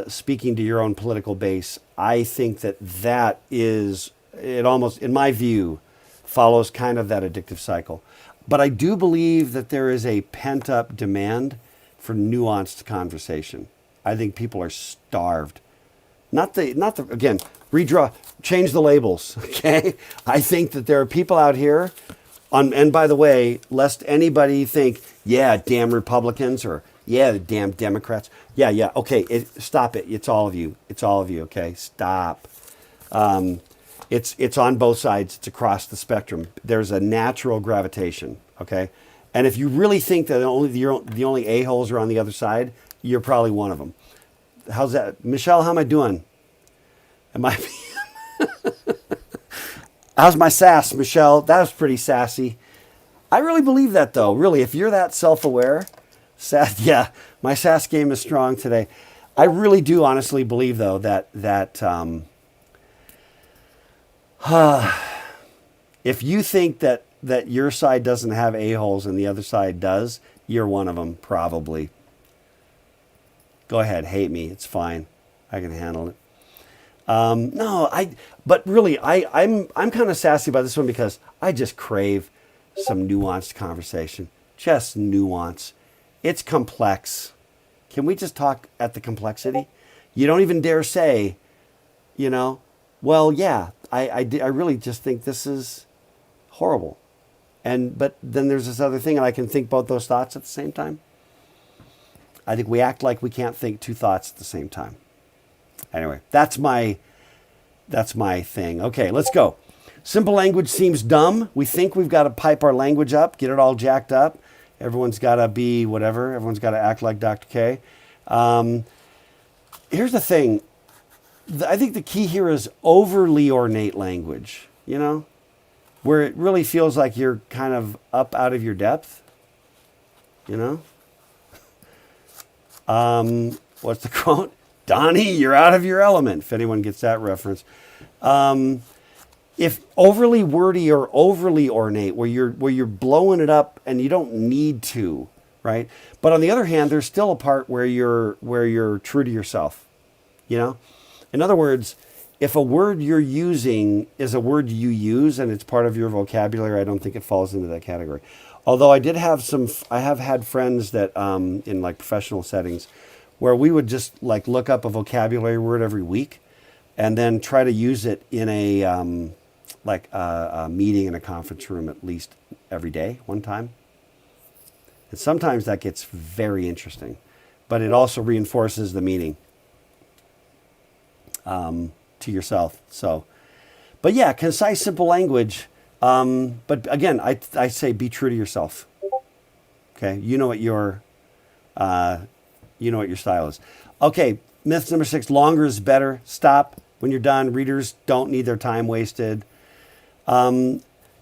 speaking to your own political base, I think that is, it almost, in my view, follows kind of that addictive cycle. But I do believe that there is a pent-up demand for nuanced conversation. I think people are starved. Again, redraw, change the labels, okay? I think that there are people out here, and by the way, lest anybody think, yeah, damn Republicans, or yeah, the damn Democrats. Yeah, okay, stop it. It's all of you. It's all of you, okay? Stop. It's on both sides. It's across the spectrum. There's a natural gravitation, okay? And if you really think that the only a-holes are on the other side, you're probably one of them. How's that? Michelle, how am I doing? How's my sass, Michelle? That was pretty sassy. I really believe that, though. Really, if you're that self-aware, yeah, my sass game is strong today. I really do honestly believe, though, that if you think that your side doesn't have a-holes and the other side does, you're one of them, probably. Go ahead, hate me. It's fine. I can handle it. But really, I'm kind of sassy about this one because I just crave some nuanced conversation. Just nuance. It's complex. Can we just talk at the complexity? You don't even dare say, well, yeah, I really just think this is horrible. But then there's this other thing, and I can think both those thoughts at the same time. I think we act like we can't think two thoughts at the same time. Anyway, that's my thing. Okay, let's go. Simple language seems dumb. We think we've got to pipe our language up, get it all jacked up. Everyone's got to be whatever. Everyone's got to act like Dr. K. Here's the thing. I think the key here is overly ornate language, where it really feels like you're kind of up out of your depth, What's the quote? Donnie, you're out of your element, if anyone gets that reference. If overly wordy or overly ornate, where you're blowing it up and you don't need to, right? But on the other hand, there's still a part where you're true to yourself, In other words, if a word you're using is a word you use and it's part of your vocabulary, I don't think it falls into that category. Although I have had friends that in like professional settings where we would just like look up a vocabulary word every week and then try to use it in a meeting in a conference room at least every day, one time. And sometimes that gets very interesting, but it also reinforces the meaning to yourself. So, but yeah, concise, simple language. But again, I say be true to yourself. Okay, you know what your You know what your style is. Okay, myth number 6, longer is better. Stop when you're done. Readers don't need their time wasted.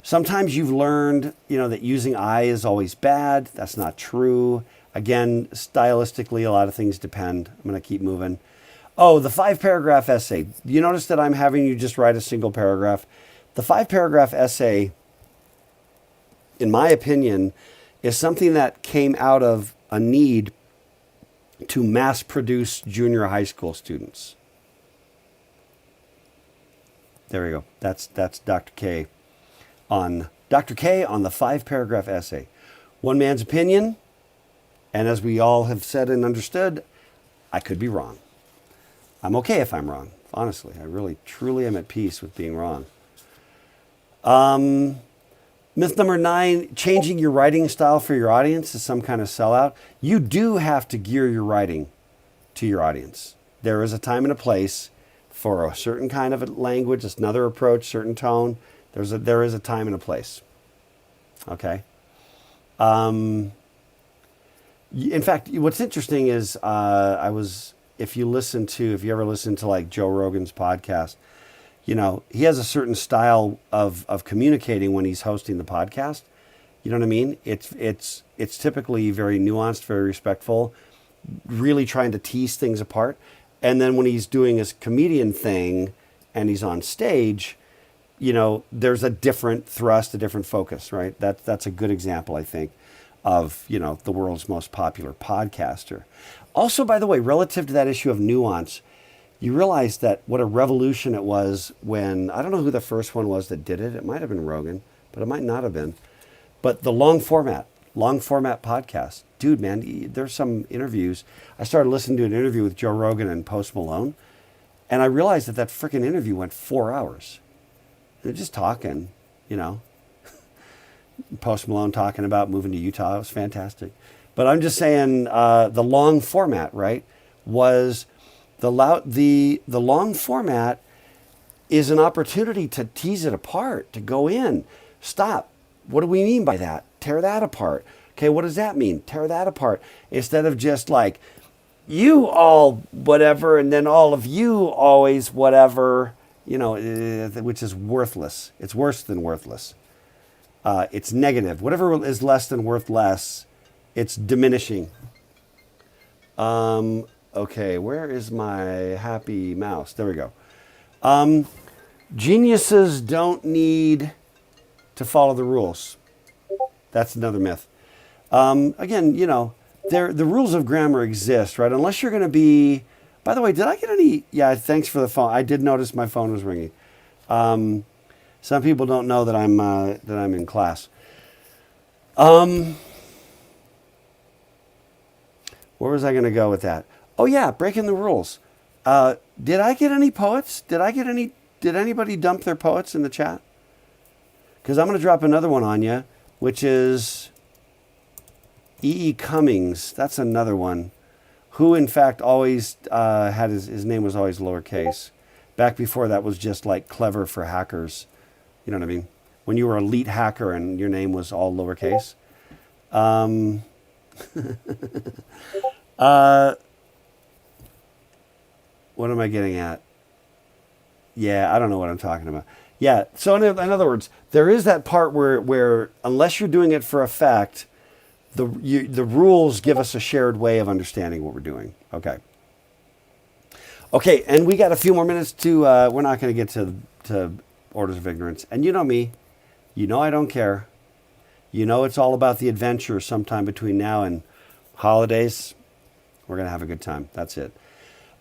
Sometimes you've learned, that using I is always bad. That's not true. Again, stylistically, a lot of things depend. I'm going to keep moving. Oh, the 5-paragraph essay. You notice that I'm having you just write a single paragraph. The 5-paragraph essay, in my opinion, is something that came out of a need to mass produce junior high school students. There we go. That's Dr. K on the 5-paragraph essay. One man's opinion, and as we all have said and understood, I could be wrong. I'm okay if I'm wrong. Honestly, I really, truly am at peace with being wrong. Myth number 9, changing your writing style for your audience is some kind of sellout. You do have to gear your writing to your audience. There is a time and a place for a certain kind of language, another approach, certain tone. There is a time and a place. Okay. In fact, what's interesting is if you ever listen to like Joe Rogan's podcast, he has a certain style of communicating when he's hosting the podcast. You know what I mean? It's typically very nuanced, very respectful, really trying to tease things apart. And then when he's doing his comedian thing and he's on stage, there's a different thrust, a different focus, right? That's a good example, I think, of, the world's most popular podcaster. Also, by the way, relative to that issue of nuance, you realize that what a revolution it was when, I don't know who the first one was that did it. It might have been Rogan, but it might not have been. But the long format podcast. Dude, man, there's some interviews. I started listening to an interview with Joe Rogan and Post Malone, and I realized that freaking interview went 4 hours. They're just talking, Post Malone talking about moving to Utah. It was fantastic. But I'm just saying the long format, right, was the long format is an opportunity to tease it apart, to go in. Stop. What do we mean by that? Tear that apart. Okay, what does that mean? Tear that apart. Instead of just like, you all whatever, and then all of you always whatever, which is worthless. It's worse than worthless. It's negative. Whatever is less than worth less, it's diminishing. Okay, where is my happy mouse? There we go. Geniuses don't need to follow the rules. That's another myth. Again, the rules of grammar exist, right? Unless you're going to be... By the way, did I get any... Yeah, thanks for the phone. I did notice my phone was ringing. Some people don't know that I'm in class. Where was I going to go with that? Oh yeah, breaking the rules. Did I get any poets? Did anybody dump their poets in the chat? Because I'm going to drop another one on you, which is E.E. Cummings. That's another one. Who in fact always had his name was always lowercase. Back before that was just like clever for hackers. You know what I mean? When you were an elite hacker and your name was all lowercase. What am I getting at? Yeah, I don't know what I'm talking about. Yeah, so in other words, there is that part where unless you're doing it for effect, the rules give us a shared way of understanding what we're doing. Okay, and we got a few more minutes to, we're not going to get to Orders of Ignorance. And you know me, I don't care. It's all about the adventure sometime between now and holidays. We're going to have a good time. That's it.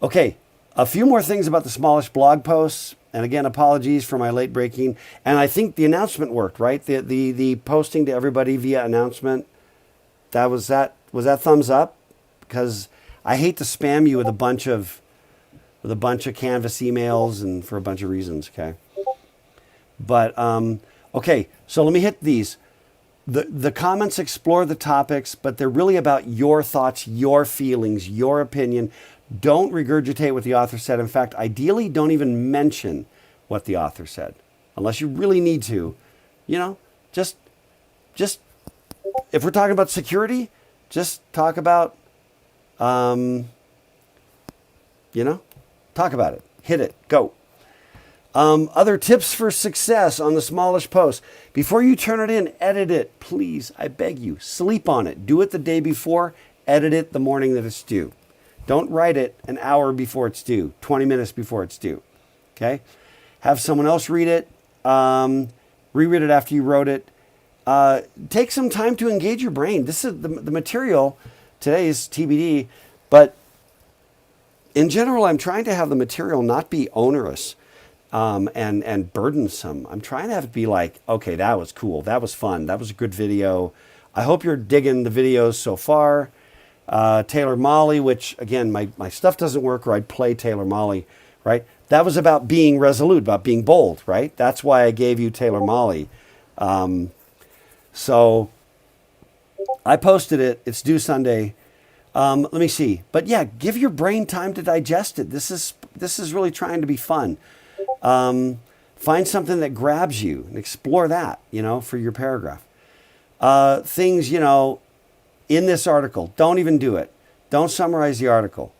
Okay, a few more things about the smallish blog posts. And again, apologies for my late breaking. And I think the announcement worked, right? The posting to everybody via announcement. Was that thumbs up? Because I hate to spam you with a bunch of Canvas emails and for a bunch of reasons, okay? But okay, so let me hit these. The comments explore the topics, but they're really about your thoughts, your feelings, your opinion. Don't regurgitate what the author said. In fact, ideally, don't even mention what the author said, unless you really need to. Just if we're talking about security, just talk about You know, talk about it. Hit it. Go. Other tips for success on the smallish post. Before you turn it in, edit it. Please, I beg you. Sleep on it. Do it the day before. Edit it the morning that it's due. Don't write it an hour before it's due, 20 minutes before it's due. Okay? Have someone else read it. Reread it after you wrote it. Take some time to engage your brain. This is the material. Today is TBD, but in general, I'm trying to have the material not be onerous and burdensome. I'm trying to have it be like, okay, that was cool. That was fun. That was a good video. I hope you're digging the videos so far. Taylor Molly, which again, my stuff doesn't work, or I'd play Taylor Molly, right? That was about being resolute, about being bold, right? That's why I gave you Taylor Molly. So I posted it. It's due Sunday. Let me see. But yeah, give your brain time to digest it. This is really trying to be fun. Find something that grabs you and explore that, for your paragraph. Things, in this article, don't even do it. Don't summarize the article.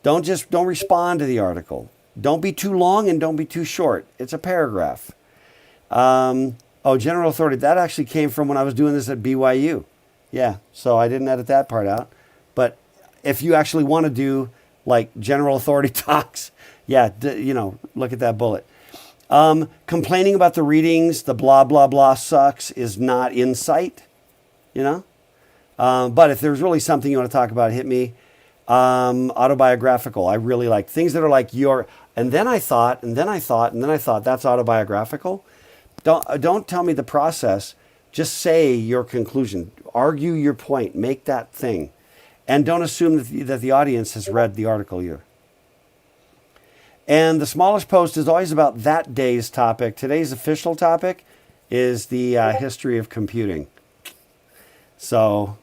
Don't respond to the article. Don't be too long and don't be too short. It's a paragraph. General authority. That actually came from when I was doing this at BYU. Yeah, so I didn't edit that part out. But if you actually want to do like general authority talks, yeah, look at that bullet. Complaining about the readings, the blah, blah, blah sucks is not insight, But if there's really something you want to talk about, hit me. Autobiographical. I really like things that are like and then I thought, that's autobiographical. Don't tell me the process. Just say your conclusion. Argue your point. Make that thing. And don't assume that the audience has read the article either. And the smallest post is always about that day's topic. Today's official topic is the history of computing. So,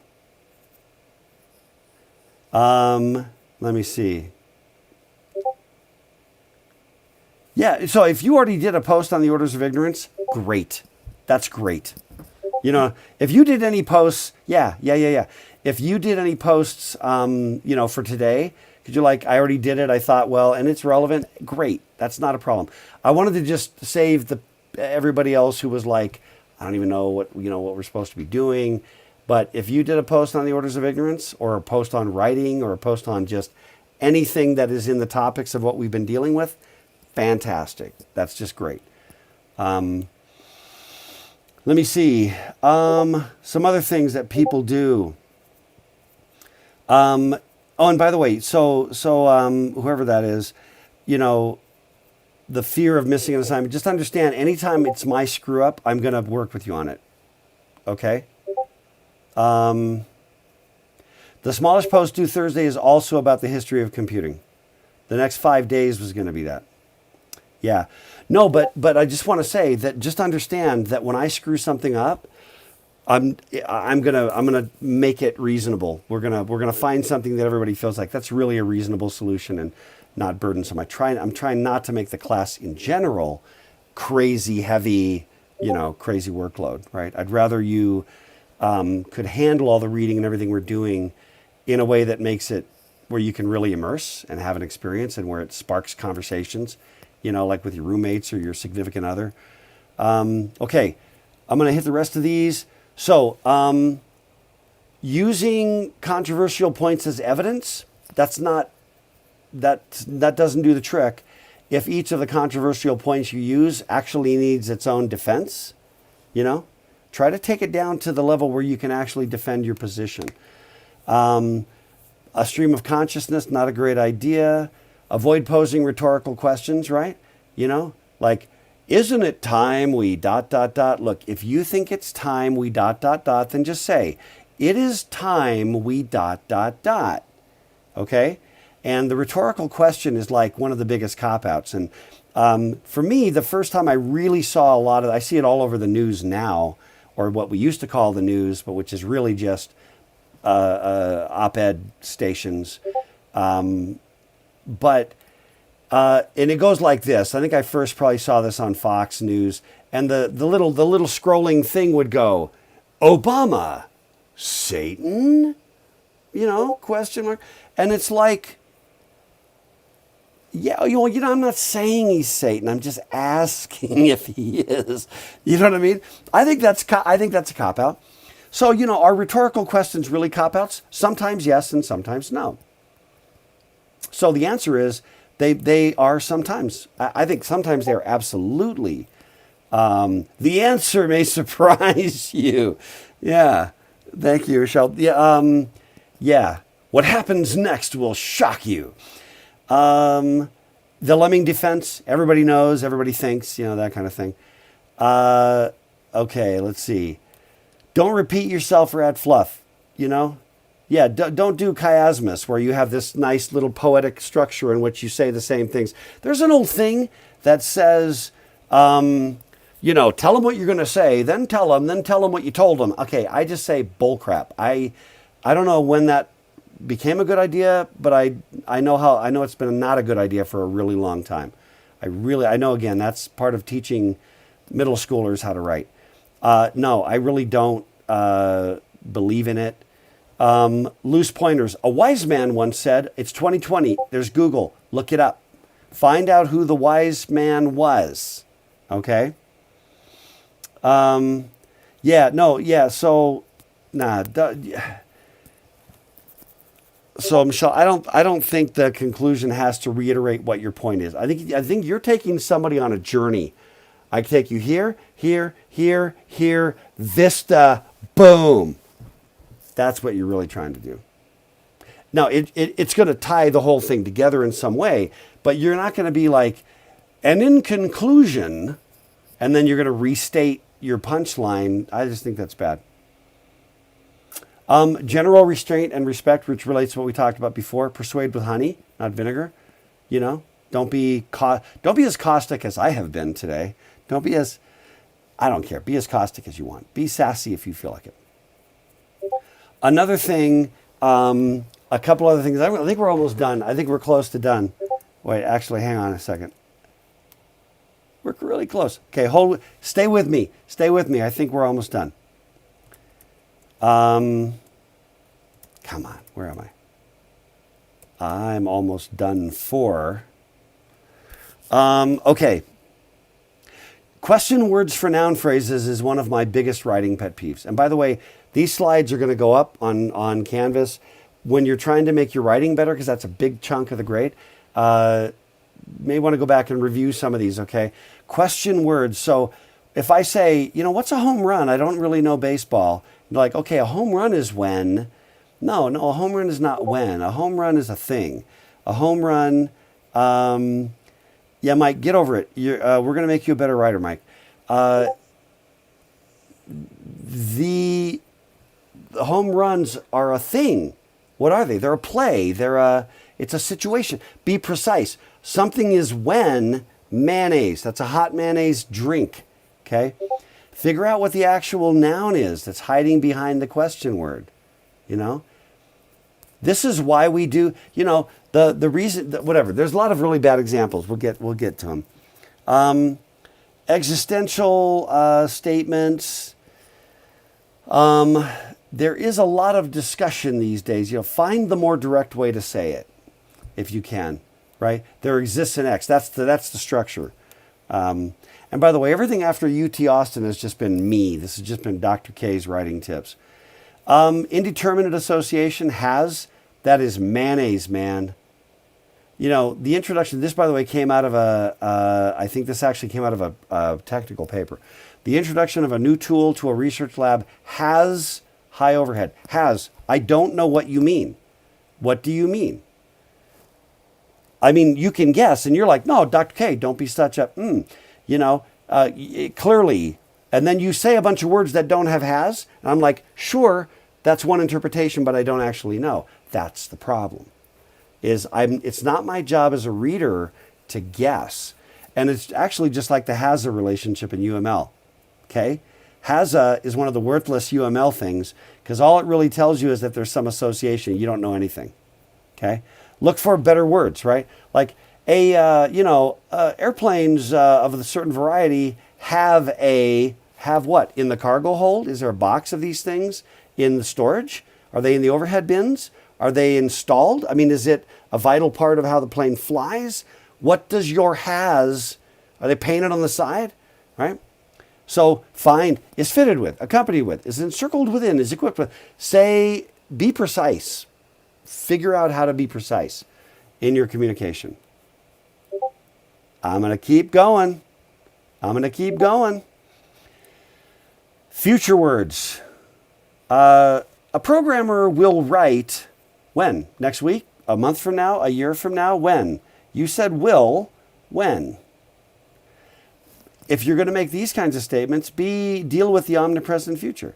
let me see. Yeah, so if you already did a post on the orders of ignorance, great. That's great. If you did any posts, yeah. If you did any posts, for today, because you're like, I already did it. I thought, and it's relevant. Great. That's not a problem. I wanted to just save everybody else who was like, I don't even know what we're supposed to be doing. But if you did a post on the orders of ignorance, or a post on writing, or a post on just anything that is in the topics of what we've been dealing with, fantastic. That's just great. Let me see. Some other things that people do. And by the way, so whoever that is, the fear of missing an assignment, just understand anytime it's my screw up, I'm going to work with you on it. Okay? The smallest post due Thursday is also about the history of computing. The next 5 days was going to be that. Yeah. No, but I just want to say that just understand that when I screw something up, I'm gonna make it reasonable. We're gonna find something that everybody feels like that's really a reasonable solution and not burdensome. I'm trying not to make the class in general crazy heavy, crazy workload, right? I'd rather you could handle all the reading and everything we're doing in a way that makes it where you can really immerse and have an experience, and where it sparks conversations, like with your roommates or your significant other. Okay, I'm going to hit the rest of these. So, using controversial points as evidence, that doesn't do the trick. If each of the controversial points you use actually needs its own defense, try to take it down to the level where you can actually defend your position. A stream of consciousness, not a great idea. Avoid posing rhetorical questions, right? Like, isn't it time we ... Look, if you think it's time we ... then just say, it is time we ... Okay? And the rhetorical question is like one of the biggest cop-outs. And for me, the first time I really saw I see it all over the news now, or what we used to call the news, but which is really just op-ed stations. And it goes like this. I think I first probably saw this on Fox News, and the little scrolling thing would go, Obama, Satan, Question mark. And it's like, yeah, I'm not saying he's Satan. I'm just asking if he is. You know what I mean? I think that's a cop out. So, are rhetorical questions really cop outs? Sometimes yes, and sometimes no. So the answer is they are sometimes. I think sometimes they're absolutely. The answer may surprise you. Yeah. Thank you, Rochelle. Yeah. Yeah. What happens next will shock you. The lemming defense, everybody knows, everybody thinks, that kind of thing. Okay, let's see. Don't repeat yourself or add fluff, Yeah, don't do chiasmus, where you have this nice little poetic structure in which you say the same things. There's an old thing that says, tell them what you're going to say, then tell them what you told them. Okay, I just say bullcrap. I don't know when that became a good idea, but I know it's been not a good idea for a really long time. I know, again, that's part of teaching middle schoolers how to write. No, I really don't believe in it. Loose pointers. A wise man once said, it's 2020. There's Google. Look it up. Find out who the wise man was. Okay. So, So, Michelle, I don't think the conclusion has to reiterate what your point is. I think you're taking somebody on a journey. I take you here, vista, boom. That's what you're really trying to do. Now, it's going to tie the whole thing together in some way, but you're not going to be like, and in conclusion, and then you're going to restate your punchline. I just think that's bad. General restraint and respect, which relates to what we talked about before. Persuade with honey, not vinegar. Don't be as caustic as I have been today. I don't care. Be as caustic as you want. Be sassy if you feel like it. Another thing, a couple other things. I think we're almost done. I think we're close to done. Wait, actually, hang on a second. We're really close. Okay, stay with me. I think we're almost done. Come on, where am I? I'm almost done for. Okay. Question words for noun phrases is one of my biggest writing pet peeves. And by the way, these slides are going to go up on Canvas when you're trying to make your writing better, because that's a big chunk of the grade. May want to go back and review some of these, okay? Question words. So if I say, what's a home run? I don't really know baseball. You're like, okay, a home run is when. No, a home run is not when. A home run is a thing. A home run, Mike, get over it. We're going to make you a better writer, Mike. The home runs are a thing. What are they? They're a play. It's a situation. Be precise. Something is when mayonnaise. That's a hot mayonnaise drink. Okay? Figure out what the actual noun is that's hiding behind the question word. This is why we do, the reason, whatever. There's a lot of really bad examples. We'll get to them. Existential statements. There is a lot of discussion these days. Find the more direct way to say it, if you can. Right? There exists an X. That's the structure. And by the way, everything after UT Austin has just been me. This has just been Dr. K's writing tips. Indeterminate association that is mayonnaise, man. The introduction, this, by the way, came out of I think this actually came out of a technical paper. The introduction of a new tool to a research lab has high overhead. I don't know what you mean. What do you mean? I mean, you can guess, and you're like, no, Dr. K, don't be such a, clearly. And then you say a bunch of words that don't have has, and I'm like, sure, that's one interpretation, but I don't actually know. That's the problem. It's not my job as a reader to guess. And it's actually just like the has-a relationship in UML. Okay? Has-a is one of the worthless UML things, because all it really tells you is that there's some association. You don't know anything. Okay? Look for better words, right? Like airplanes of a certain variety have what? In the cargo hold? Is there a box of these things in the storage? Are they in the overhead bins? Are they installed? I mean, is it a vital part of how the plane flies? What does your has? Are they painted on the side? Right? So find is fitted with, accompanied with, is encircled within, is equipped with. Say, be precise. Figure out how to be precise in your communication. I'm going to keep going. Future words. A programmer will write when? Next week? A month from now? A year from now? When? You said will. When? If you're going to make these kinds of statements, deal with the omnipresent future.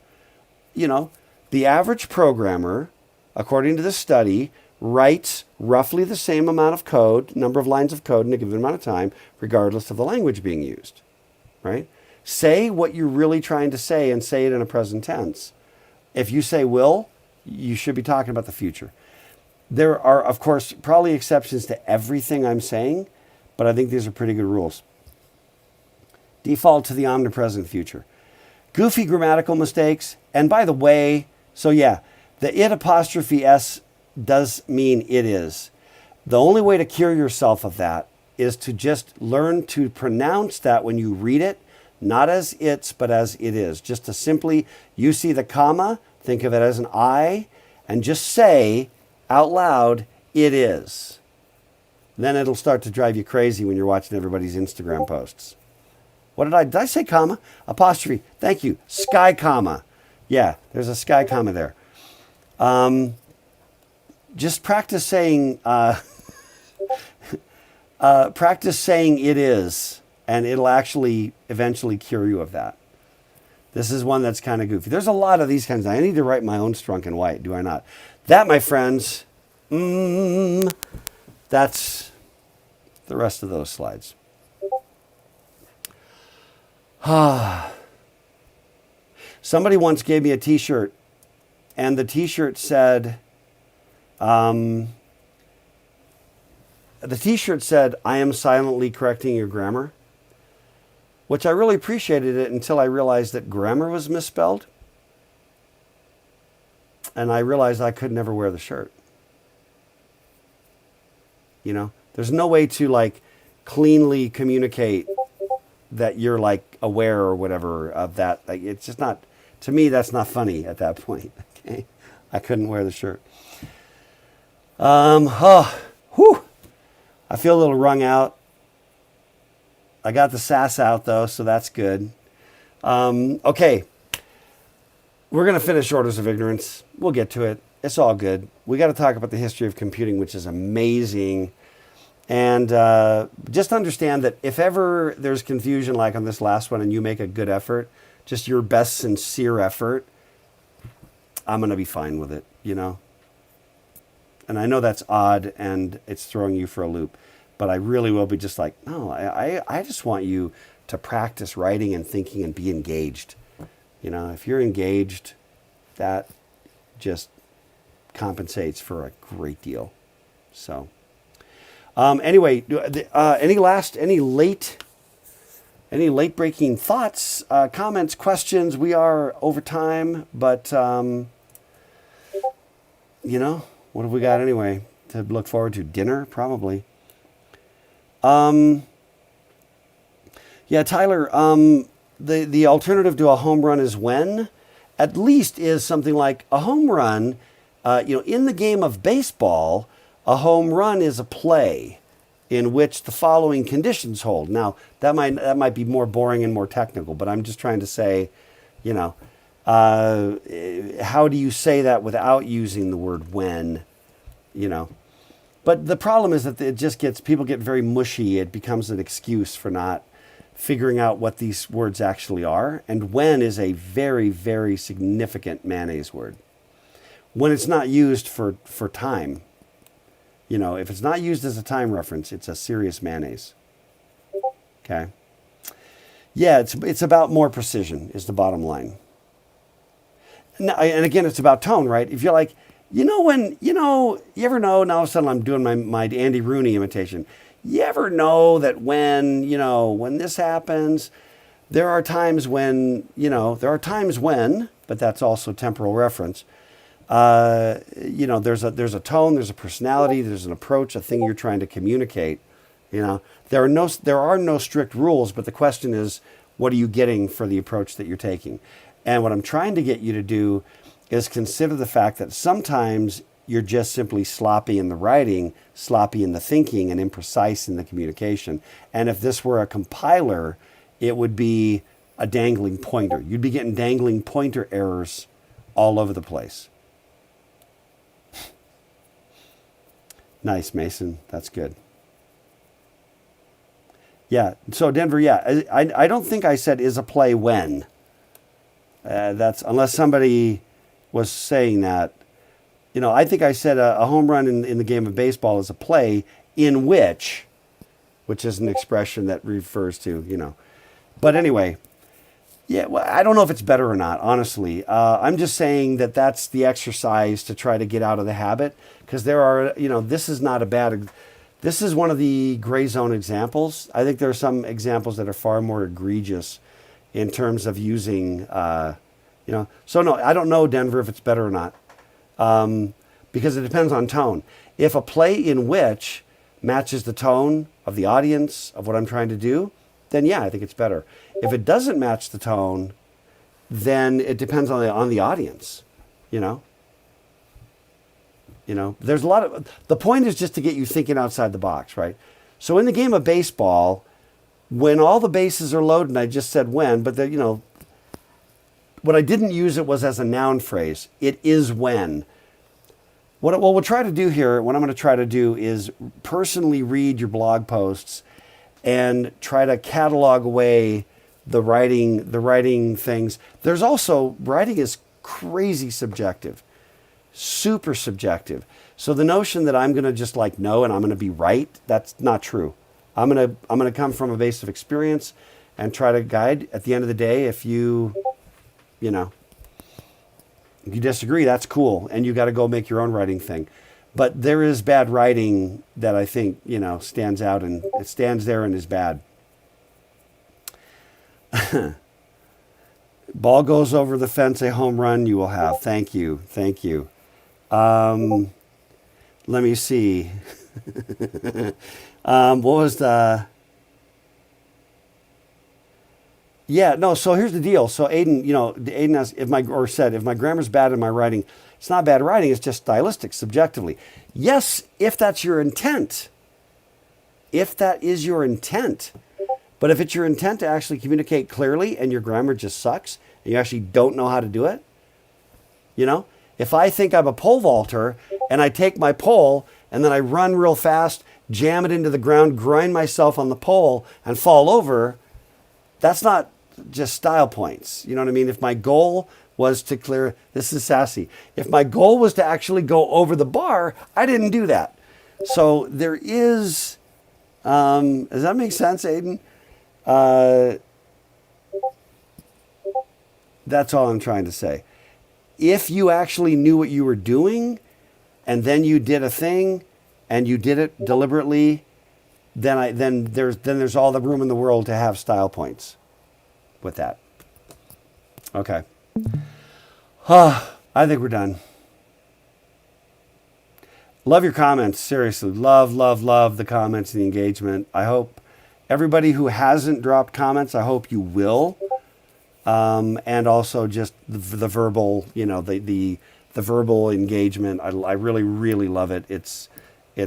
You know, the average programmer, according to this study, writes roughly the same amount of code, number of lines of code in a given amount of time, regardless of the language being used. Right? Say what you're really trying to say and say it in a present tense. If you say will, you should be talking about the future. There are, of course, probably exceptions to everything I'm saying, but I think these are pretty good rules. Default to the omnipresent future. Goofy grammatical mistakes. And by the way, so yeah, the it apostrophe s does mean it is. The only way to cure yourself of that is to just learn to pronounce that when you read it, not as it's, but as it is. Just to simply, you see the comma, think of it as an I, and just say out loud, it is. Then it'll start to drive you crazy when you're watching everybody's Instagram posts. Did I say comma? Apostrophe. Thank you. Sky comma. Yeah, there's a sky comma there. Just practice saying it is, and it'll actually eventually cure you of that. This is one that's kind of goofy. There's a lot of these kinds. I need to write my own Strunk and White, do I not? That, my friends, that's the rest of those slides. Somebody once gave me a t-shirt, and the t-shirt said, I am silently correcting your grammar, which I really appreciated it until I realized that grammar was misspelled. And I realized I could never wear the shirt. You know, there's no way to like cleanly communicate that you're like aware or whatever of that. Like, it's just not, to me, that's not funny at that point. Okay. I couldn't wear the shirt. I feel a little wrung out. I got the sass out though, so that's good. Okay. We're going to finish Orders of Ignorance. We'll get to it. It's all good. We got to talk about the history of computing, which is amazing. And just understand that if ever there's confusion like on this last one and you make a good effort, just your best sincere effort, I'm going to be fine with it, you know? And I know that's odd and it's throwing you for a loop, but I really will be just like, no, I just want you to practice writing and thinking and be engaged. You know, if you're engaged, that just compensates for a great deal. So... anyway, any late breaking thoughts, comments, questions? We are over time, but you know, what have we got anyway to look forward to? Dinner, probably. Yeah, Tyler. The alternative to a home run is when, at least, is something like a home run. In the game of baseball. A home run is a play in which the following conditions hold. Now, that might be more boring and more technical, but I'm just trying to say, you know, how do you say that without using the word when, you know? But the problem is that people get very mushy. It becomes an excuse for not figuring out what these words actually are. And when is a very, very significant mayonnaise word. When it's not used for time. You know, if it's not used as a time reference, it's a serious mayonnaise. Okay. Yeah, it's about more precision is the bottom line. And again, it's about tone, right? If you're like, you ever know, now all of a sudden I'm doing my Andy Rooney imitation. You ever know that when this happens, there are times when, but that's also temporal reference. there's a tone, there's a personality, there's an approach, a thing you're trying to communicate. There are no strict rules, but the question is, what are you getting for the approach that you're taking? And what I'm trying to get you to do is consider the fact that sometimes you're just simply sloppy in the writing, sloppy in the thinking, and imprecise in the communication. And if this were a compiler, it would be a dangling pointer. You'd be getting dangling pointer errors all over the place. Nice, Mason. That's good. Yeah. So Denver, yeah, I don't think I said is a play when. That's unless somebody was saying that. I think I said a home run in the game of baseball is a play in which is an expression that refers to, But anyway, yeah, well, I don't know if it's better or not, honestly. I'm just saying that that's the exercise to try to get out of the habit, because there are, this is not a bad, this is one of the gray zone examples. I think there are some examples that are far more egregious in terms of using, So no, I don't know, Denver, if it's better or not. Because it depends on tone. If a play in which matches the tone of the audience, of what I'm trying to do, then yeah, I think it's better. If it doesn't match the tone, then it depends on the audience, There's a lot of, the point is just to get you thinking outside the box, right? So in the game of baseball, when all the bases are loaded, and I just said when, but what I didn't use it was as a noun phrase. It is when. What we'll try to do here, what I'm going to try to do is personally read your blog posts and try to catalog away the writing things. There's also, writing is crazy subjective, super subjective. So the notion that I'm going to just know and I'm going to be right, that's not true. I'm going to come from a base of experience and try to guide. At the end of the day, if you disagree, that's cool, and you got to go make your own writing thing. But there is bad writing that I think, stands out, and it stands there and is bad. Ball goes over the fence, a home run you will have. Thank you. Let me see. What was the... Yeah, no, so here's the deal. So Aiden asked if my grammar's bad in my writing. It's not bad writing, it's just stylistic, subjectively. Yes, if that's your intent. If that is your intent. But if it's your intent to actually communicate clearly and your grammar just sucks and you actually don't know how to do it, if I think I'm a pole vaulter and I take my pole and then I run real fast, jam it into the ground, grind myself on the pole and fall over, that's not just style points. You know what I mean? If my goal was to clear, this is sassy. If my goal was to actually go over the bar, I didn't do that. So there is, does that make sense, Aiden? That's all I'm trying to say. If you actually knew what you were doing and then you did a thing and you did it deliberately, then there's all the room in the world to have style points with that. Okay. I think we're done. Love your comments. Seriously. Love the comments and the engagement. I hope everybody who hasn't dropped comments, I hope you will. And also just the verbal, the verbal engagement. I really, really love it. It's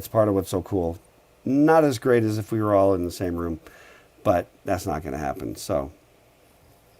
part of what's so cool. Not as great as if we were all in the same room, but that's not going to happen. So